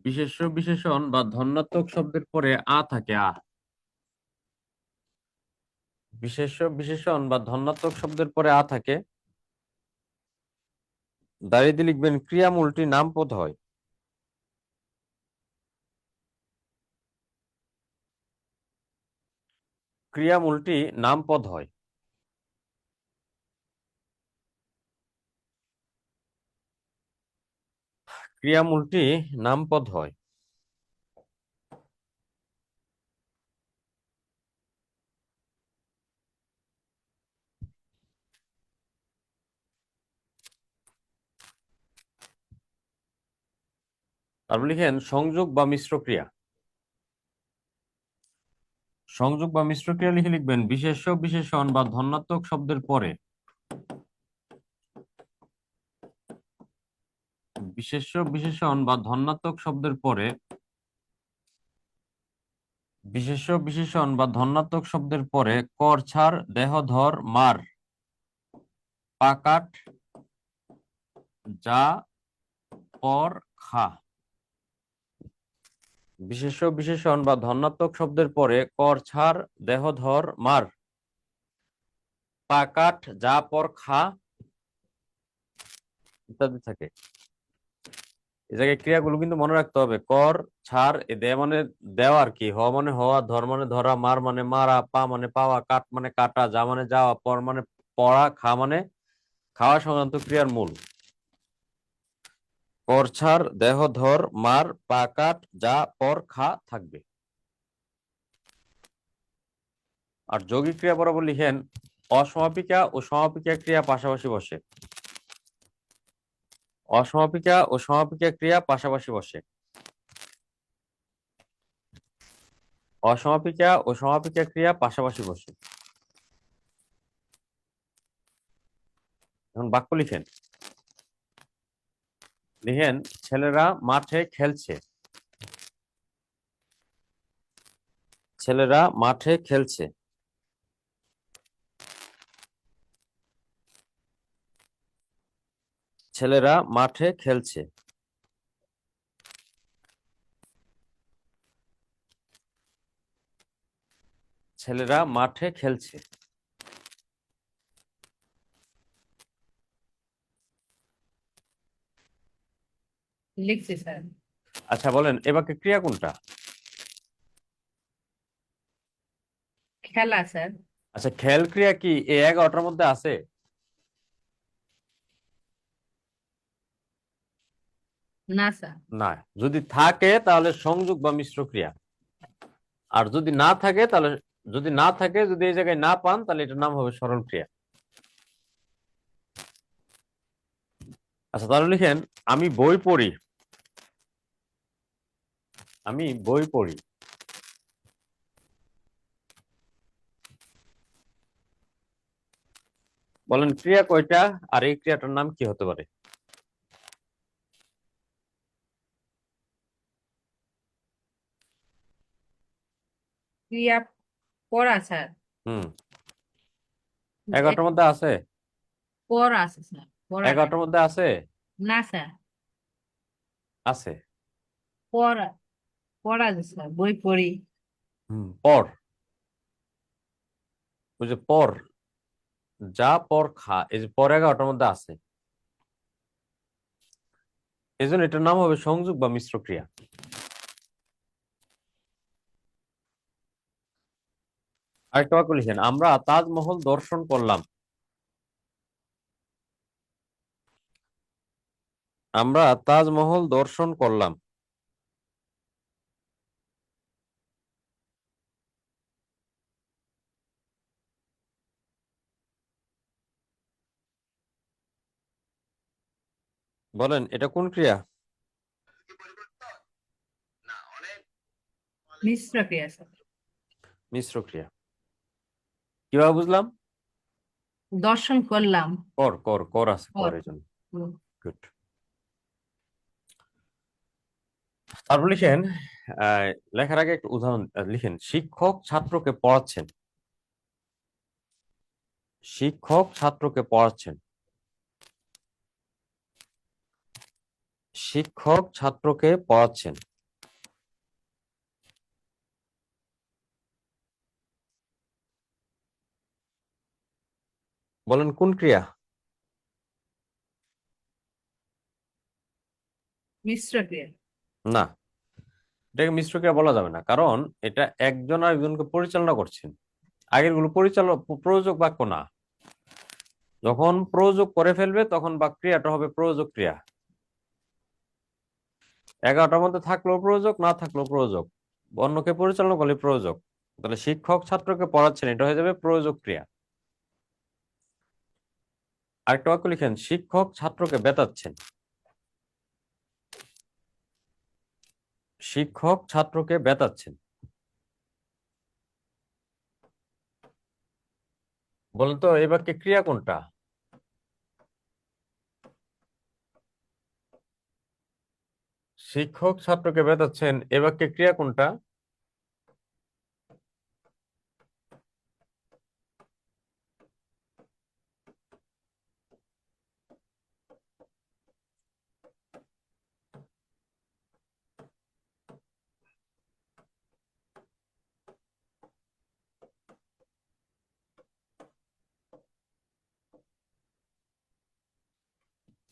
বিশেষ্য বিশেষণ বা ধনাত্মক শব্দের পরে আ থাকে, আ। বিশেষ্য বিশেষণ বা ধনাত্মক শব্দের পরে আ থাকে। দাঁড়িয়ে দিয়ে লিখবেন ক্রিয়ামূলটি নামপদ হয়। ক্রিয়ামূলটি নামপদ হয়। ক্রিয়ামূলটি নামপদ হয়। তারপর লিখেন সংযোগ বা মিশ্র ক্রিয়া। সংযোগ বা মিশ্র ক্রিয়া লিখে লিখবেন বিশেষ্য বিশেষণ বা ধনাত্মক শব্দের পরে, বিশেষ্য বিশেষণ বা ধনাত্মক শব্দের পরে, বিশেষ্য বিশেষণ বা ধনাত্মক শব্দের পরে কর ছাড় দেহ ধর মার পাকাট যা পর খা। বিশেষ্য বিশেষণ বা ধনাত্মক শব্দের পরে কর ছাড় দেহ ধর মার পাকাট যা পর খা ইত্যাদি থাকে। এই জায়গায় ক্রিয়াগুলো কিন্তু মনে রাখতে হবে। কর ছাড় এ দে মানে দেওয়া আর কি, হ মানে হওয়া, ধর মানে ধরা, মার মানে মারা, পা মানে পাওয়া, কাট মানে কাটা, যা মানে যাওয়া, পর মানে পড়া, খা মানে খাওয়া সংক্রান্ত ক্রিয়ার মূল। কর ছাড় দেহ ধর মার পা কাট যা পর খা থাকবে। আর যৌগিক ক্রিয়া বরাবর লিখেন অসমাপিকা ও সমাপিকা ক্রিয়া পাশাপাশি বসে। অসমাপিকা ও সমাপিকা ক্রিয়া পাশাপাশি বসে। অসমাপিকা ও সমাপিকা ক্রিয়া পাশাপাশি বসে। এখন বাক্য লিখেন। লিখেন ছেলেরা মাঠে খেলছে। ছেলেরা মাঠে খেলছে। ছেলেরা মাঠে খেলছে। ছেলেরা মাঠে খেলছে। লিখছি স্যার। আচ্ছা বলেন এ বাক্যে ক্রিয়া কোনটা? খেলা স্যার। আচ্ছা খেল ক্রিয়া কি এই 11টার মধ্যে আছে? না স্যার। না। যদি থাকে তাহলে সংযোগ বা মিশ্র ক্রিয়া, আর যদি না থাকে তাহলে, যদি না থাকে, যদি এই জায়গায় না পান তাহলে এটার নাম হবে সরল ক্রিয়া। আচ্ছা তাহলে লিখেন আমি বই পড়ি। আমি বই পড়ি। বলেন ক্রিয়া কয়টা আর এই ক্রিয়াটার নাম কি হতে পারে? ক্রিয়া পড়া স্যার। হুম। 11টার মধ্যে আছে? পড়া আছে স্যার, পড়াটা। 11টার মধ্যে আছে? না স্যার। আছে। পড়া পড়া যায় স্যার, বই পড়ি। পর, ওই যে পর, যা পর খা, এই যে পর 11টার মধ্যে আছে, এই জন্য এটার নাম হবে সংযোগ বা মিশ্র ক্রিয়া। আরেকটা বাক্য লিখেন, আমরা তাজমহল দর্শন করলাম। আমরা তাজমহল দর্শন করলাম। বলেন এটা কোন ক্রিয়া? মিশ্র ক্রিয়া স্যার। মিশ্র ক্রিয়া। কিভাবে বুঝলাম? দর্শন করলাম। কর কর কর আছে, কর পর। এই জন্য। হুম। গুড। তারপর লিখেন, লেখার আগে একটা উদাহরণ লিখেন, শিক্ষক ছাত্রকে পড়াচ্ছেন। শিক্ষক ছাত্রকে পড়াচ্ছেন। শিক্ষক ছাত্রকে পড়াচ্ছেন। বলেন কোন ক্রিয়া? মিশ্র ক্রিয়া। না, এটাকে মিশ্র ক্রিয়া বলা যাবে না, কারণ এটা একজন আরেকজনকে পরিচালনা করছেন। আগের গুলো পরিচালক, প্রয়োজক বাক্য না। যখন প্রয়োজক করে ফেলবে তখন বা ক্রিয়াটা হবে প্রয়োজক ক্রিয়া। 11টার মধ্যে থাকলেও প্রয়োজক, না থাকলেও প্রয়োজক, অন্যকে পরিচালনা করলে প্রয়োজক। তাহলে শিক্ষক ছাত্রকে পড়াচ্ছেন, এটা হয়ে যাবে প্রয়োজক ক্রিয়া। আরেকটা বাক্য লিখেন, শিক্ষক ছাত্রকে বেতাচ্ছেন। শিক্ষক ছাত্রকে বেতাচ্ছেন। বলেন তো এই বাক্যে ক্রিয়া কোনটা? শিক্ষক ছাত্রকে বেতাচ্ছেন, এ বাক্যে ক্রিয়া কোনটা?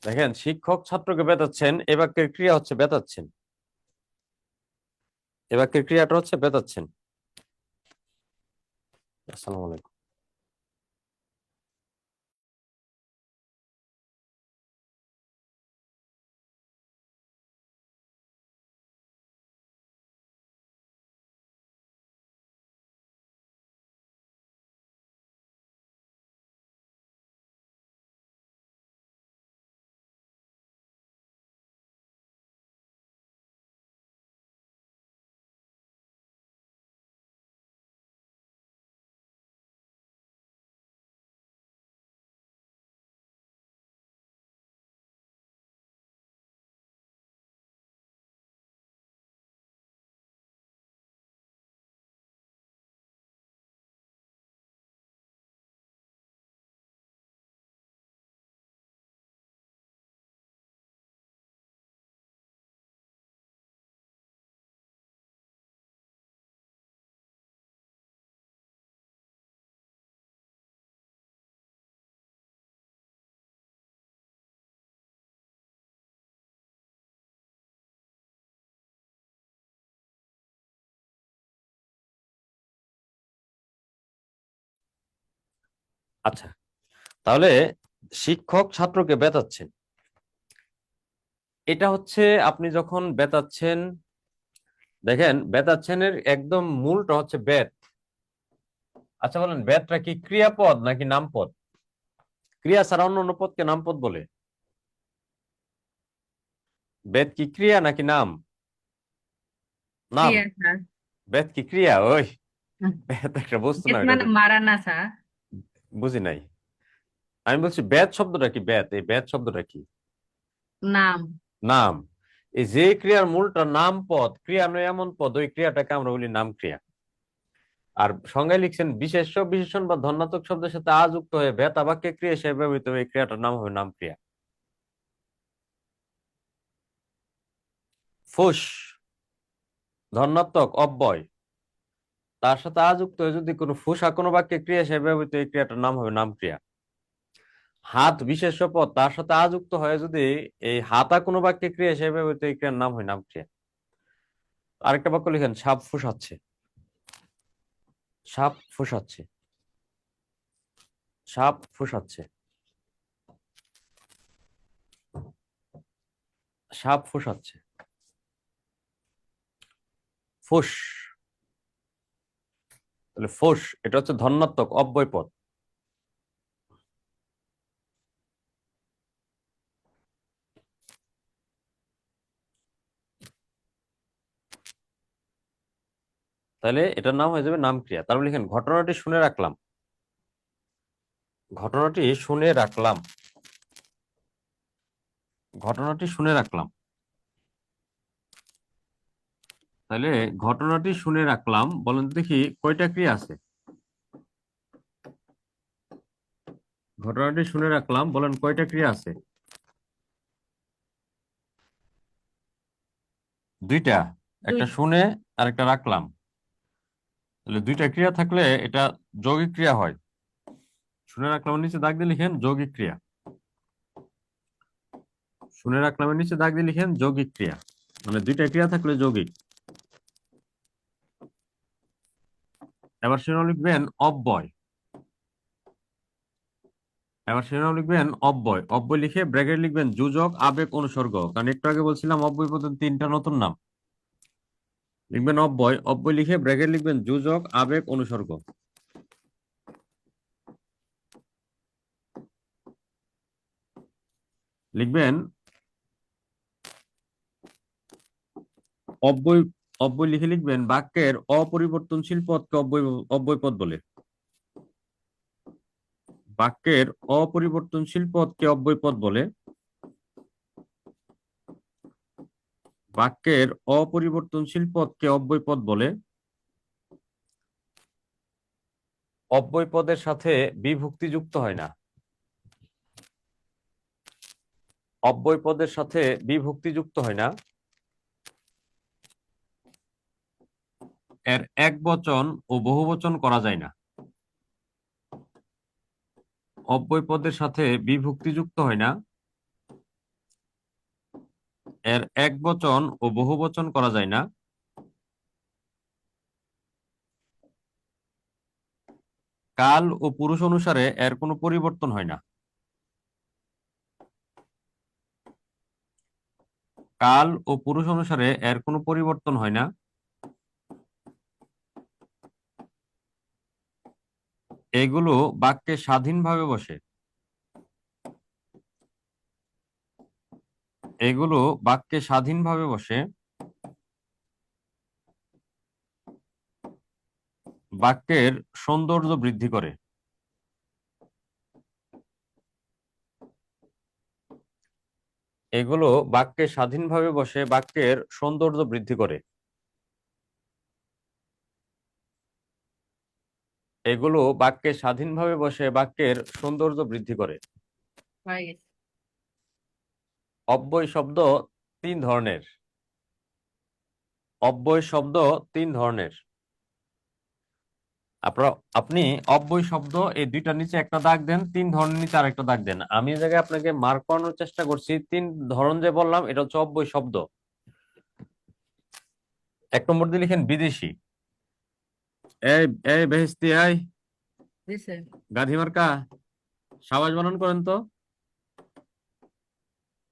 দেখেন, শিক্ষক ছাত্রকে বেতাচ্ছেন, এ বাক্যের ক্রিয়া হচ্ছে বেতাচ্ছেন। এ বাক্যের ক্রিয়াটা হচ্ছে বেতাচ্ছেন। আসসালামু আলাইকুম। আচ্ছা, তাহলে শিক্ষক ছাত্রকে বেতাচ্ছেন, এটা হচ্ছে আপনি যখন বেতাচ্ছেন, দেখেন বেতাচ্ছেনের একদম মূলটা হচ্ছে বেত। আচ্ছা বলেন, বেতটা কি ক্রিয়াপদ নাকি নামপদ? ক্রিয়া ছাড়া অন্য অন্য পদকে নামপদ বলে। বেত কি ক্রিয়া নাকি নাম? নাম। ক্রিয়া স্যার। বেত কি ক্রিয়া? ওই বেত একটা বস্তু না, বেত এটা মানে তো মারা না স্যার। বুঝি নাই। আমি বলছি বেত শব্দটা কি, বেত, এই বেত শব্দটা কি? নাম। নাম। এই যে ক্রিয়ার মূলটা নাম পদ, ক্রিয়া নয় এমন পদ, ওই ক্রিয়াটাকে আমরা বলি নাম ক্রিয়া। আর সংজ্ঞায় লিখছেন, বিশেষ্য বিশেষণ বা ধন্যাত্মক শব্দের সাথে আ যুক্ত হয়ে বেতা বাক্যে ক্রিয়া হিসেবে ব্যবহৃত, এই ক্রিয়াটার নাম হবে নাম ক্রিয়া। ফুস ধনাত্মক অব্যয়, তার সাথে আযুক্ত হয়ে যদি কোনো ফুসা কোনো বাক্যে ক্রিয়া হিসেবে ব্যবহৃত, এই ক্রিয়াটার নাম হবে নাম ক্রিয়া। হাত বিশেষ্য পদ, তার সাথে আযুক্ত হয়ে যদি এই হাতা কোনো বাক্যে ক্রিয়া হিসেবে ব্যবহৃত, এই ক্রিয়ার নাম হয় নাম ক্রিয়া। আরেকটা বাক্য লিখেন, সাপ ফুসাচ্ছে। সাপ ফুসাচ্ছে। সাপ ফুসাচ্ছে। সাপ ফুসাচ্ছে। ফুস, তাহলে ফুস এটা হচ্ছে ধনাত্মক অব্যয় পদ। তাহলে এটার নাম হয়ে যাবে নাম ক্রিয়া। তারপর লিখেন, ঘটনাটি শুনে রাখলাম। ঘটনাটি শুনে রাখলাম। ঘটনাটি শুনে রাখলাম। তাহলে ঘটনাটি শুনে রাখলাম, বলেন তো দেখি কয়টা ক্রিয়া আছে? ঘটনাটি শুনে রাখলাম, বলেন কয়টা ক্রিয়া আছে? দুইটা। একটা শুনে আর একটা রাখলাম। তাহলে দুইটা ক্রিয়া থাকলে এটা যৌগিক ক্রিয়া হয়। শুনে রাখলামের নিচে দাগ দিয়ে লিখেন যৌগিক ক্রিয়া। শুনে রাখলামের নিচে দাগ দিয়ে লিখেন যৌগিক ক্রিয়া, মানে দুইটা ক্রিয়া থাকলে যৌগিক। এবার শিরোনাম লিখবেন অব্যয়। এবার শিরোনাম লিখবেন অব্যয়। অব্যয় লিখে ব্র্যাকেট লিখবেন যোজক, আবেগ, অনুসর্গ। কারণ একটু আগে বলছিলাম অব্যয় পদের তিনটা নতুন নাম। লিখবেন অব্যয়। অব্যয় লিখে ব্র্যাকেট লিখবেন যোজক, আবেগ, অনুসর্গ। লিখবেন অব্যয়। অব্যয় লিখে লিখবেন বাক্যের অপরিবর্তনশীল পদকে অব্যয় অব্যয় পদ বলে। বাক্যের অপরিবর্তনশীল পদকে অব্যয় পদ বলে। বাক্যের অপরিবর্তনশীল পদকে অব্যয় পদ বলে। অব্যয় পদের সাথে বিভক্তি যুক্ত হয় না। অব্যয় পদের সাথে বিভক্তি যুক্ত হয় না। এর একবচন ও বহুবচন করা যায় না। অব্যয় পদের সাথে বিভক্তি যুক্ত হয় না। এর একবচন ও বহুবচন করা যায় না। কাল ও পুরুষ অনুসারে এর কোনো পরিবর্তন হয় না। কাল ও পুরুষ অনুসারে এর কোনো পরিবর্তন হয় না। এগুলো বাক্যে স্বাধীনভাবে বসে। এগুলো বাক্যে স্বাধীনভাবে বসে। বাক্যের সৌন্দর্য বৃদ্ধি করে। এগুলো বাক্যে স্বাধীনভাবে বসে বাক্যের সৌন্দর্য বৃদ্ধি করে। এগুলো বাক্যে স্বাধীনভাবে বসে বাক্যের সৌন্দর্য বৃদ্ধি করে। হয়ে গেছে। অব্যয় শব্দ তিন ধরনের। অব্যয় শব্দ তিন ধরনের। আপনি অব্যয় শব্দ এই দুইটার নিচে একটা দাগ দেন, তিন ধরনের নিচে আরেকটা দাগ দেন। আমি এই জায়গায় আপনাকে মার্ক করানোর চেষ্টা করছি, তিন ধরন যে বললাম এটা হচ্ছে অব্যয় শব্দ। এক নম্বর দিয়ে লিখেন বিদেশি। এই এই বেহেস্তি, এই জি স্যার। গাধি মার্কা, সাবাস বানান করেন তো।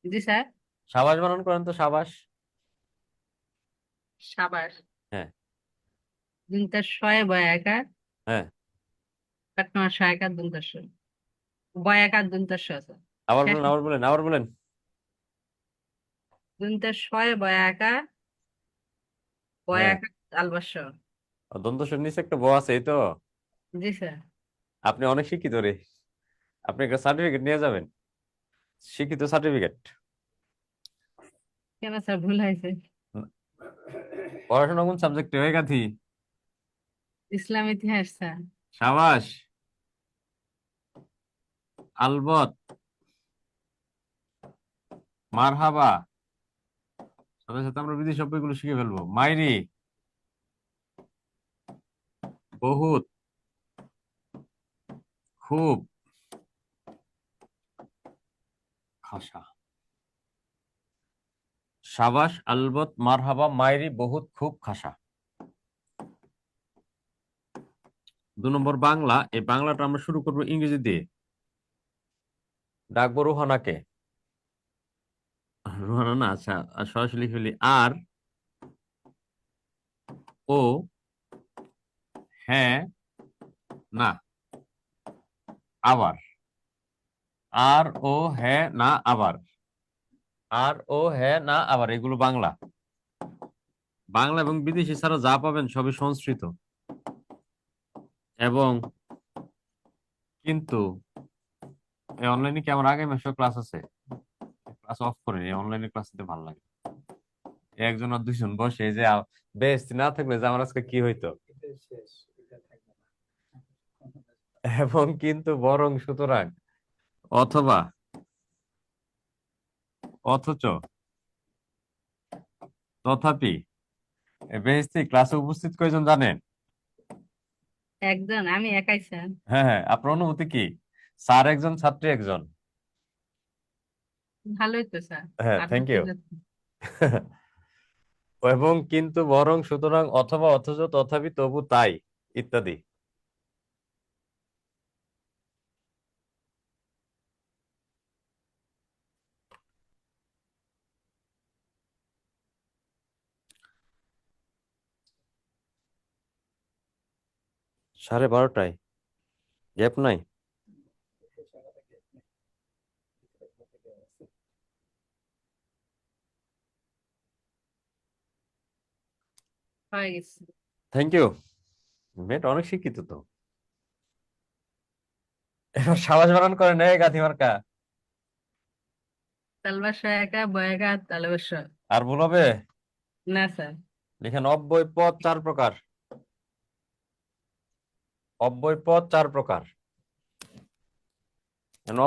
জি স্যার। সাবাস বানান করেন তো, সাবাস। সাবাস। হ্যাঁ। দুনটার শয়ে বয়াকার, হ্যাঁ, কাটনোর শয়াকার দুনটার শয়, বয়াকার দুনটার শ আছে। আবার শেষ বলেন, আবার বলেন, আবার বলেন। দুনটার শয়ে বয়াকার, হ্যাঁ, বয়াকার আলবাস। দন্ত সর নিচে একটা ব আছে, এই তো। জি স্যার। আপনি অনেক শিক্ষিত রে। আপনি একটা সার্টিফিকেট নিয়ে যাবেন, শিক্ষিত সার্টিফিকেট। কেন স্যার ভুল হয়েছে? পড়াশোনা কোন সাবজেক্টে হয়ে গাথি? ইসলাম ইতিহাস স্যার। সাবাস, আলবত, মারহাবা, সাথে সাথে আমরা বিদেশি শব্দগুলো শিখে ফেলবো। মাইরি, বহুত, খুব, খাসা। সাবাস, আলবত, মারহাবা, মাইরি, বহুত, খুব, খাসা। 2 নম্বর বাংলা। এই বাংলাটা আমরা শুরু করবো ইংরেজি দিয়ে। ডাকবো রুহানাকে। রুহানা না, আচ্ছা, সরাসরি লিখে ফেলি। আর ও হ্যাঁ না আবার। আর ও হ্যাঁ না আবার। আর ও হ্যাঁ না আবার, এগুলো বাংলা। বাংলা এবং বিদেশি ছাড়া যা পাবেন সবই সংস্কৃত। এবং কিন্তু এই অনলাইনে কি আমার আগামী মাসে ক্লাস আছে? ক্লাস অফ করে অনলাইনে ক্লাস দিতে ভালো লাগে। একজন আর দুইজন বসে এই যে বেস্ট না থাকলে যে আমার আজকে কি হইতো। এটা শেষ, এটা থাকবে না। এবং কিন্তু, বরং, সুতরাং, অথবা, অথচ, তথাপি। বেহেস্তি, ক্লাসে উপস্থিত কয়জন জানেন? একজন, আমি একাই স্যার। হ্যাঁ হ্যাঁ, আপনার অনুভূতি কি? স্যার একজন, ছাত্রী একজন। ভালোই তো স্যার। হ্যাঁ, আর থ্যাংক দুটো ইউ। এবং কিন্তু, বরং, সুতরাং, অথবা, অথচ, তথাপি, তবু, তাই, ইত্যাদি। সাড়ে 12টায় গ্যাপ নাই? হয়ে গেছে। Thank you. মেয়েটা অনেক শিক্ষিত তো। এবার সাবাস বানান করে নেয় গাধি মার্কা। তালবাস সহায়িকা বয়াকা তালবাস। আর ভুল হবে? না স্যার। লিখেন অব্যয় পদ 4 প্রকার। অব্যয় পদ 4 প্রকার।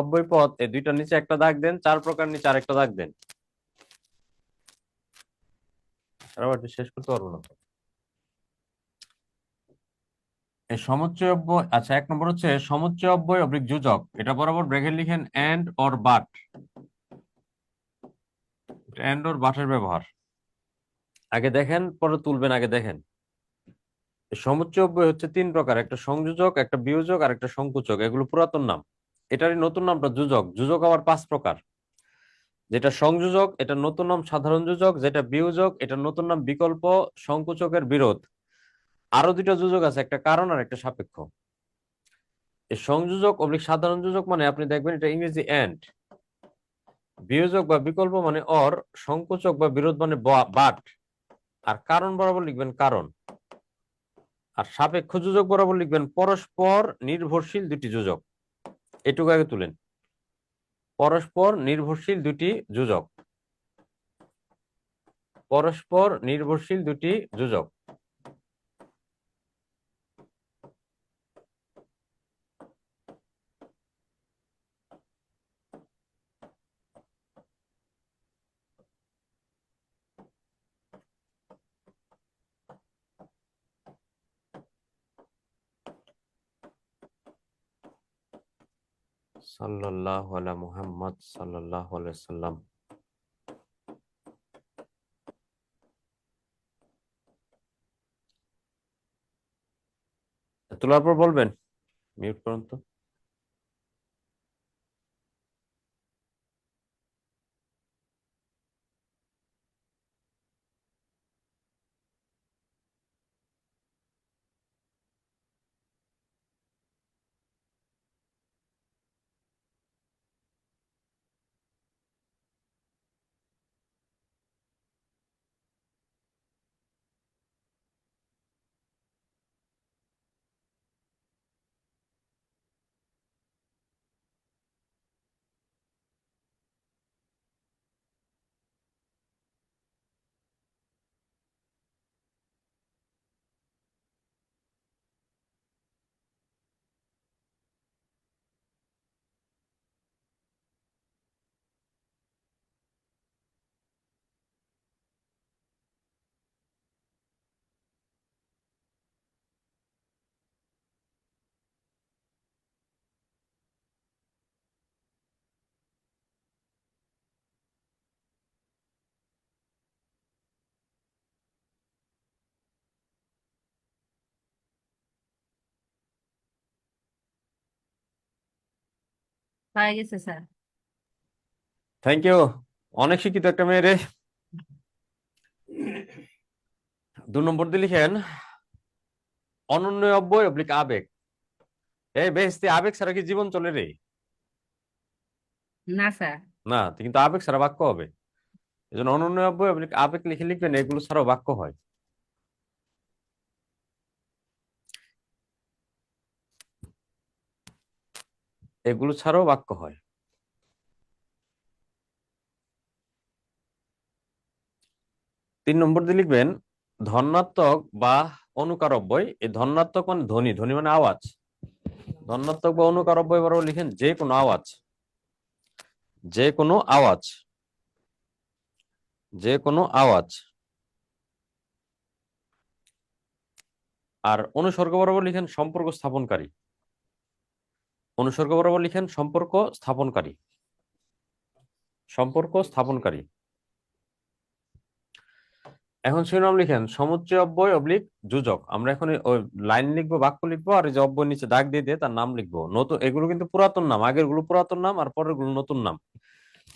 অব্যয় পদ এই দুইটার নিচে একটা দাগ দেন, 4 প্রকার নিচে আরেকটা দাগ দেন। আবার শেষ করতে পারবো না। এই সমুচ্চয় অব্যয়, আচ্ছা, 1 নম্বর হচ্ছে সমুচ্চয় অব্যয় অবলিক যোজক। এটা বরাবর ব্র্যাকেট লিখেন and or but. And or বাটের ব্যবহার আগে দেখেন, পরে তুলবেন, আগে দেখেন। এই সমুচ্চয় অব্যয় হচ্ছে 3 প্রকার: একটা সংযোজক, একটা বিয়োজক, আর একটা সংকুচক। এগুলো পুরাতন নাম। এটারই নতুন নামটা যোজক। যোজক আবার 5 প্রকার। যেটা সংযোজক, এটা নতুন নাম সাধারণ যোজক। যেটা বিয়োজক, এটা নতুন নাম বিকল্প সংকুচকের বিরোধ। আরো 2টা যোজক আছে, একটা কারণ আর একটা সাপেক্ষ। এই সংযোজক অবলিক সাধারণ যোজক মানে আপনি দেখবেন এটা ইংরেজি এন্ড। বিয়োজক বা বিকল্প মানে অর। সংকুচক বা বিরোধ মানে বাট। আর কারণ বরাবর লিখবেন কারণ। আর সাপেক্ষ যোজক বরাবর লিখবেন পরস্পর নির্ভরশীল 2টি যোজক। এটুকু আগে তুলেন। পরস্পর নির্ভরশীল 2টি যোজক। পরস্পর নির্ভরশীল 2টি যোজক। সাল্লাল্লাহু আলা মুহাম্মদ সাল্লাল্লাহু আলাইহি সাল্লাম। তোলার পর বলবেন। মিউট করুন তো। পাওয়া গেছে স্যার। Thank you. অনেক শিক্ষিত একটা মেয়ে রে। 2 নম্বর দিয়ে লিখেন অনন্য অব্যয় অবলিক আবেগ। এই বেহেশতি আবেগ ছাড়া কি জীবন চলে রে? না স্যার। না, কিন্তু আবেগ ছাড়া বাক্য হবে। এই জন্য অনন্য অব্যয় অবলিক আবেগ লিখে লিখবেন, এগুলো ছাড়াও বাক্য হয়। এগুলো ছাড়াও বাক্য হয়। 3 নম্বর দিয়ে লিখবেন ধনাত্মক বা অনুকার অব্যয়। এই ধনাত্মক মানে ধ্বনি, ধ্বনি মানে আওয়াজ। ধনাত্মক বা অনুকার অব্যয় বরাবর লিখেন যে কোনো আওয়াজ, যে কোনো আওয়াজ, যে কোনো আওয়াজ। আর অনুসর্গ বরাবর লিখেন সম্পর্ক স্থাপনকারী। অনুসর্গ বরাবর লিখেন সম্পর্ক স্থাপনকারী, সম্পর্ক স্থাপনকারী। এখন শিরোনাম লিখেন সমুচ্চয় অব্যয় অবলিক যোজক। আমরা এখন ওই লাইন লিখবো, বাক্য লিখবো, আর এই যে অব্যয় নিচে দাগ দিয়ে দিয়ে তার নাম লিখবো। নতুন এগুলো কিন্তু পুরাতন নাম, আগের গুলো পুরাতন নাম আর পরের গুলো নতুন নাম।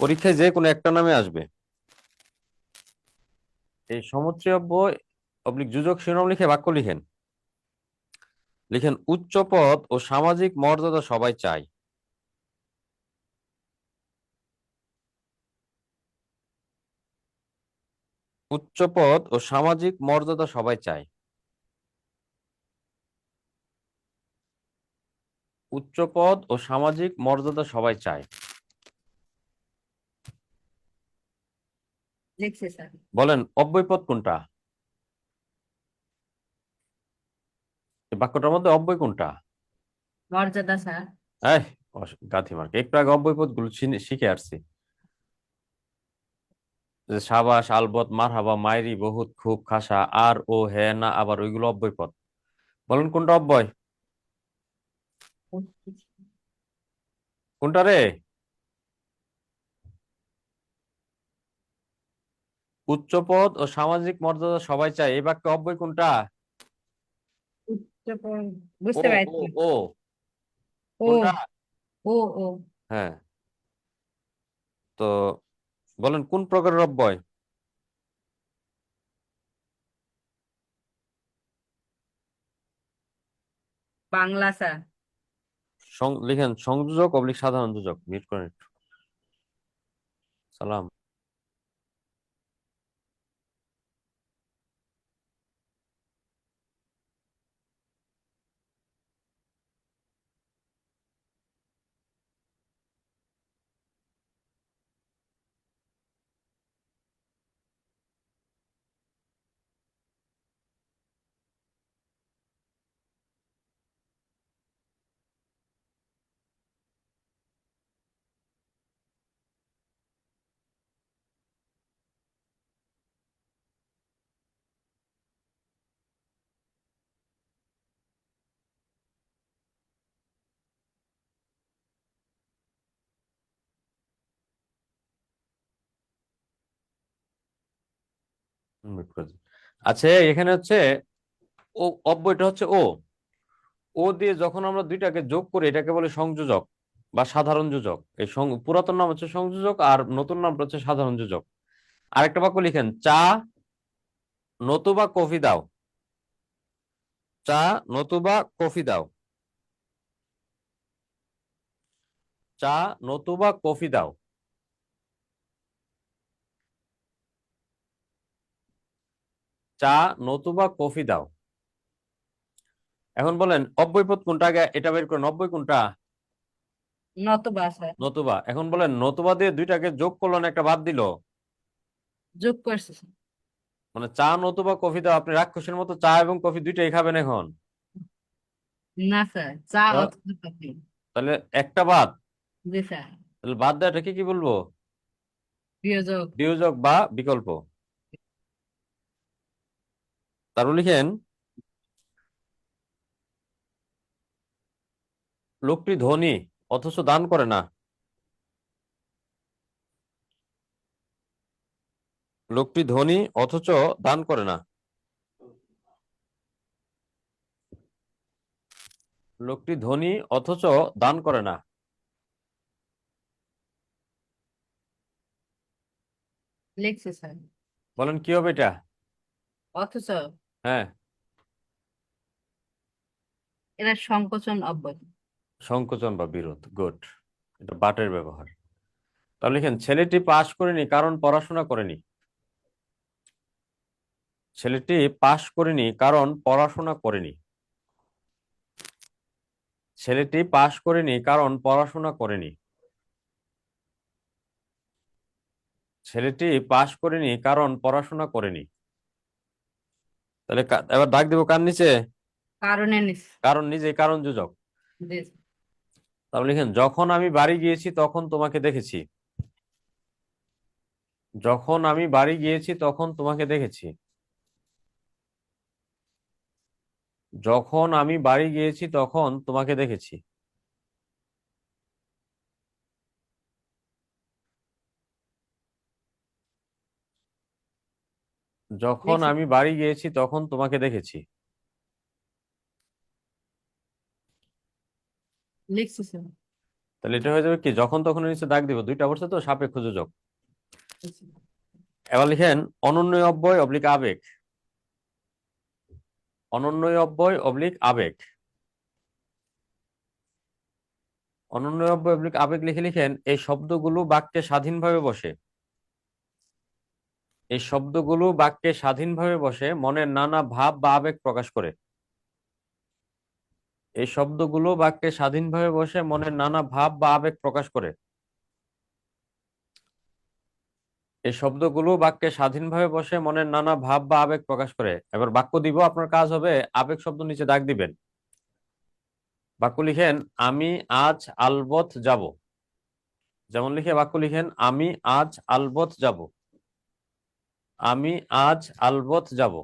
পরীক্ষায় যে কোনো একটা নামে আসবে। এই সমুচ্চয় অব্যয় অবলিক যোজক শিরোনাম লিখে বাক্য লিখেন। লিখেন উচ্চ পদ ও সামাজিক মর্যাদা সবাই চায়। উচ্চ পদ ও সামাজিক মর্যাদা সবাই চায়। উচ্চ পদ ও সামাজিক মর্যাদা সবাই চায়। লিখছে স্যার। বলেন অব্যয় পদ কোনটা? এই বাক্যটার মধ্যে অব্যয় কোনটা? মর্যাদা স্যার। এই গাধি মার্ক, একটু আগে অব্যয় পদ গুলো শিখে আসছি। যে সাবাস, আলবত, মারহাবা, মাইরি, বহুত, খুব, খাসা, আর, ও, হে, না, আবার, ওইগুলো অব্যয় পদ। বলেন কোনটা অব্যয়? কোনটা রে? উচ্চ পদ ও সামাজিক মর্যাদা সবাই চায়, এই বাক্যে অব্যয় কোনটা? ও, বুঝতে ও, পারছি। ও। ও কোনটা? ও ও হ্যাঁ। তো বলেন কোন প্রকারের অব্যয়? বাংলা স্যার। লিখেন সংযোজক অবলিক সাধারণ যোজক। মিউট করেন একটু। সালাম। মিউট করে দিন। আচ্ছা, এখানে হচ্ছে ও, অব্যয়টা হচ্ছে ও। ও দিয়ে যখন আমরা দুইটাকে যোগ করি এটাকে বলে সংযোজক বা সাধারণ যোজক। এই পুরাতন নাম হচ্ছে সংযোজক আর নতুন নামটা হচ্ছে সাধারণ যোজক। আরেকটা বাক্য লিখেন চা নতুবা কফি দাও। চা নতুবা কফি দাও। চা নতুবা কফি দাও। চা নতুবা কফি দাও। এখন বলেন অব্যয়পদ কোনটা, আগে এটা বের করেন। অব্যয় কোনটা? নতবা স্যার। নতুবা। এখন বলেন নতুবা দিয়ে দুইটাকে যোগ করলো না একটা বাদ দিল। যোগ করছে স্যার। মানে চা নতুবা কফি দাও, আপনি রাক্ষসের মতো চা এবং কফি দুইটাই খাবেন এখন? না স্যার, চা তো অথবা কফি। তাহলে একটা বাদ। জি স্যার। তাহলে বাদ দেওয়াটাকে কি বলবো? বিয়োজক। বিয়োজক বা বিকল্প। তারপর লিখেন লোকটি ধনী অথচ দান করে না। লোকটি ধনী অথচ দান করে না। লোকটি ধনী অথচ দান করে না। লিখছি স্যার। বলেন কি হবে এটা? অথচ হ্যাঁ, এরা সংকোচন অব্যয়। সংকোচন বা বিরোধ। গুড, এটা বাটের ব্যবহার। তাহলে লিখেন ছেলেটি পাশ করেনি কারণ পড়াশোনা করেনি। ছেলেটি পাশ করেনি কারণ পড়াশোনা করেনি। ছেলেটি পাশ করেনি কারণ পড়াশোনা করেনি। ছেলেটি পাশ করেনি কারণ পড়াশোনা করেনি। তাহলে এবার দাগ দিব কার নিচে? কারণের নিচ। কারণ নিজে, কারণ যোজক। জি। তাহলে লিখেন যখন আমি বাড়ি গিয়েছি তখন তোমাকে দেখেছি। যখন আমি বাড়ি গিয়েছি তখন তোমাকে দেখেছি। যখন আমি বাড়ি গিয়েছি তখন তোমাকে দেখেছি। যখন লিখছি আমি বাড়ি গিয়েছি তখন তোমাকে দেখেছি। লিখছি স্যার। তাহলে এটা হয়ে যাবে কি, যখন তখন নিচে দাগ দিব, দুইটা বলছে তো সাপেক্ষ যোজক। এবার লিখেন অনন্যয় অব্যয় অবলিক আবেগ। অনন্যয় অব্যয় অবলিক আবেগ। অনন্যয় অব্যয় অবলিক আবেগ লিখে লিখেন এই শব্দগুলো বাক্যে স্বাধীনভাবে বসে। এই শব্দগুলো বাক্যে স্বাধীনভাবে বসে মনের নানা ভাব বা আবেগ প্রকাশ করে। এই শব্দগুলো বাক্যে স্বাধীনভাবে বসে মনের নানা ভাব বা আবেগ প্রকাশ করে। এই শব্দগুলো বাক্যে স্বাধীনভাবে বসে মনের নানা ভাব বা আবেগ প্রকাশ করে। এবার বাক্য দিব, আপনার কাজ হবে আবেগ শব্দ নিচে দাগ দিবেন। বাক্য লিখেন আমি আজ আলবত যাব। যেমন লিখে বাক্য লিখেন আমি আজ আলবত যাব। আমি আজ আলবত যাব।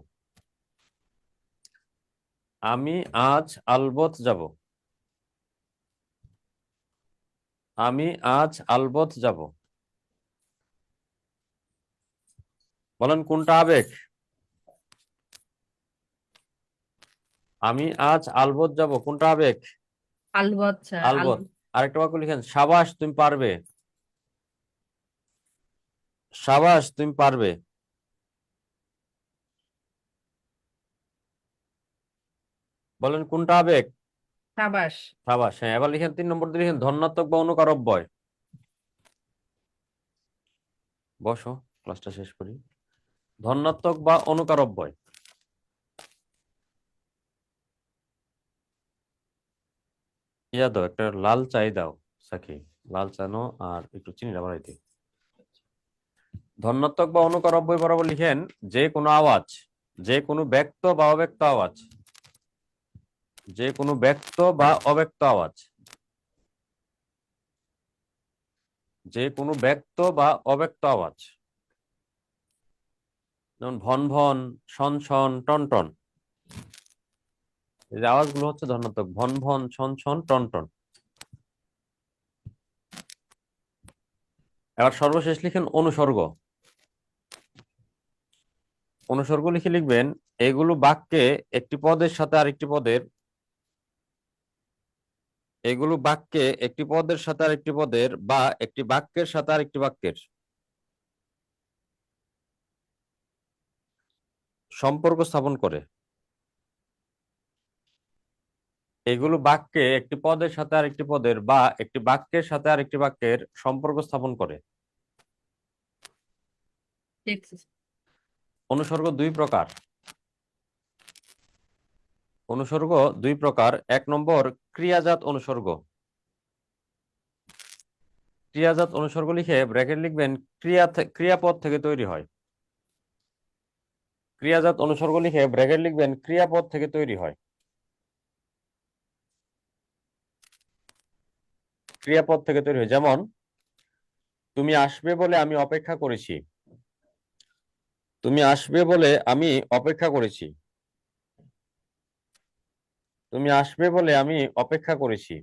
আমি আজ আলবত যাব। আমি আজ আলবত যাব। বলেন কোনটা আবেগ? আমি আজ আলবত যাব কোনটা আবেগ? আলবৎ স্যার। আলবত। আরেকটা বাক্য লিখেন সাবাস তুমি পারবে। সাবাস তুমি পারবে। বলেন কোনটা আবেগ? সাবাস। সাবাস। হ্যাঁ, এবার লিখেন 3 নম্বর দিয়ে লিখেন ধন্যাত্মক বা অনুকার অব্যয়। বসো, ক্লাসটা শেষ করি। ধন্যাত্মক বা অনুকার অব্যয়। ইয়া দাও, একটা লাল চাই দাও সাকি। লাল চানো আর একটু চিনিটা বাড়াইতে। ধন্যাত্মক বা অনুকার অব্যয় বরাবর লিখেন যে কোনো আওয়াজ, যে কোনো ব্যক্ত বা অব্যক্ত আওয়াজ, যে কোনো ব্যক্ত বা অব্যক্ত আওয়াজ, যে কোনো ব্যক্ত বা অব্যক্ত আওয়াজ, যেমন ভন ভন, শন শন, টন টন। এই যে আওয়াজগুলো হচ্ছে ধন্যাত্মক, ভন ভন, শন শন, টন টন। এবার সর্বশেষ লিখেন অনুসর্গ। অনুসর্গ লিখে লিখবেন এগুলো বাক্যে একটি পদের সাথে আরেকটি পদের, এগুলো বাক্যে একটি পদের সাথে আরেকটি পদের বা একটি বাক্যের সাথে আরেকটি বাক্যের সম্পর্ক স্থাপন করে। এগুলো বাক্যে একটি পদের সাথে আরেকটি পদের বা একটি বাক্যের সাথে আরেকটি বাক্যের সম্পর্ক স্থাপন করে। লিখছি স্যার। অনুসর্গ দুই প্রকার। অনুসর্গ দুই প্রকার। 1 নম্বর ক্রিয়াজাত অনুসর্গ। ক্রিয়াজাত অনুসর্গ লিখে ব্র্যাকেট লিখবেন ক্রিয়াপদ থেকে তৈরি হয়। ক্রিয়াজাত অনুসর্গ লিখে ব্র্যাকেট লিখবেন ক্রিয়াপদ থেকে তৈরি হয়। ক্রিয়াপদ থেকে তৈরি হয়, যেমন তুমি আসবে বলে আমি অপেক্ষা করেছি। তুমি আসবে বলে আমি অপেক্ষা করেছি। তুমি আসবে বলে আমি অপেক্ষা করেছি।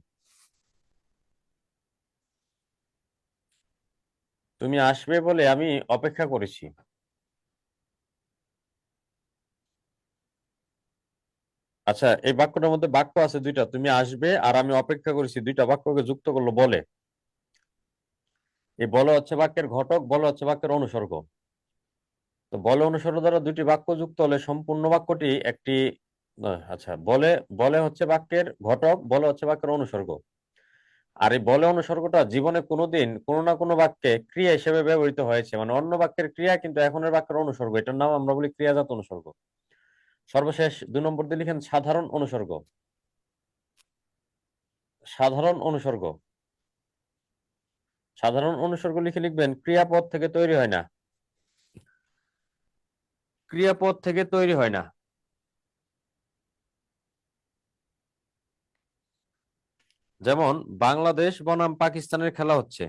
তুমি আসবে বলে আমি অপেক্ষা করেছি। আচ্ছা, এই বাক্যটার মধ্যে বাক্য আছে দুইটা, তুমি আসবে আর আমি অপেক্ষা করেছি, দুইটা বাক্যকে যুক্ত করলো বলে। এই বলে হচ্ছে বাক্যের ঘটক, বলে হচ্ছে বাক্যের অনুসর্গ। তো বলে অনুসর্গ দ্বারা দুটি বাক্য যুক্ত হলে সম্পূর্ণ বাক্যটি একটি আচ্ছা, বলে বলে হচ্ছে বাক্যের ঘটক, বলে হচ্ছে বাক্যের অনুসর্গ। আর এই বলে অনুসর্গটা জীবনে কোনোদিন কোনো না কোনো বাক্যে ক্রিয়া হিসেবে ব্যবহৃত হয়েছে, মানে অন্য বাক্যের ক্রিয়া কিন্তু এখনের বাক্যের অনুসর্গ, এটার নাম আমরা বলি ক্রিয়াজাত অনুসর্গ। সর্বশেষ 2 নম্বর দিয়ে লিখেন সাধারণ অনুসর্গ। সাধারণ অনুসর্গ, সাধারণ অনুসর্গ লিখে লিখবেন ক্রিয়াপদ থেকে তৈরি হয় না, ক্রিয়াপদ থেকে তৈরি হয় না। যেমন বাংলাদেশ বনাম পাকিস্তানের খেলা হচ্ছে,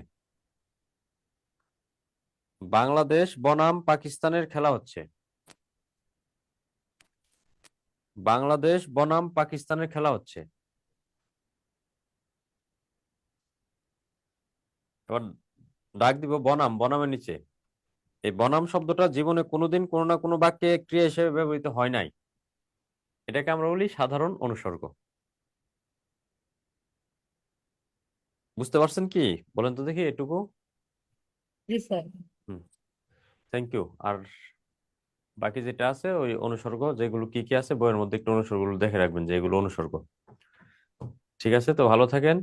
বাংলাদেশ বনাম পাকিস্তানের খেলা হচ্ছে, বাংলাদেশ বনাম পাকিস্তানের খেলা হচ্ছে। এবার ডাক দিব বনাম, বনামের নিচে এই বনাম শব্দটা জীবনে কোনোদিন কোনো না কোনো বাক্যে ক্রিয়া হিসেবে ব্যবহৃত হয় নাই, এটাকে আমরা বলি সাধারণ অনুসর্গ। বুঝতে পারছেন কি? বলেন তো দেখি এটুকু। জি স্যার। হুম, থ্যাংক ইউ। আর বাকি যেটা আছে ওই অনুসর্গ যেগুলো কি কি আছে বইয়ের মধ্যে একটু অনুসর্গগুলো দেখে রাখবেন যে এগুলো অনুসর্গ। ঠিক আছে, তো ভালো থাকেন।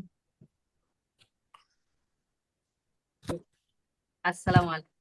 আসসালামু আলাইকুম।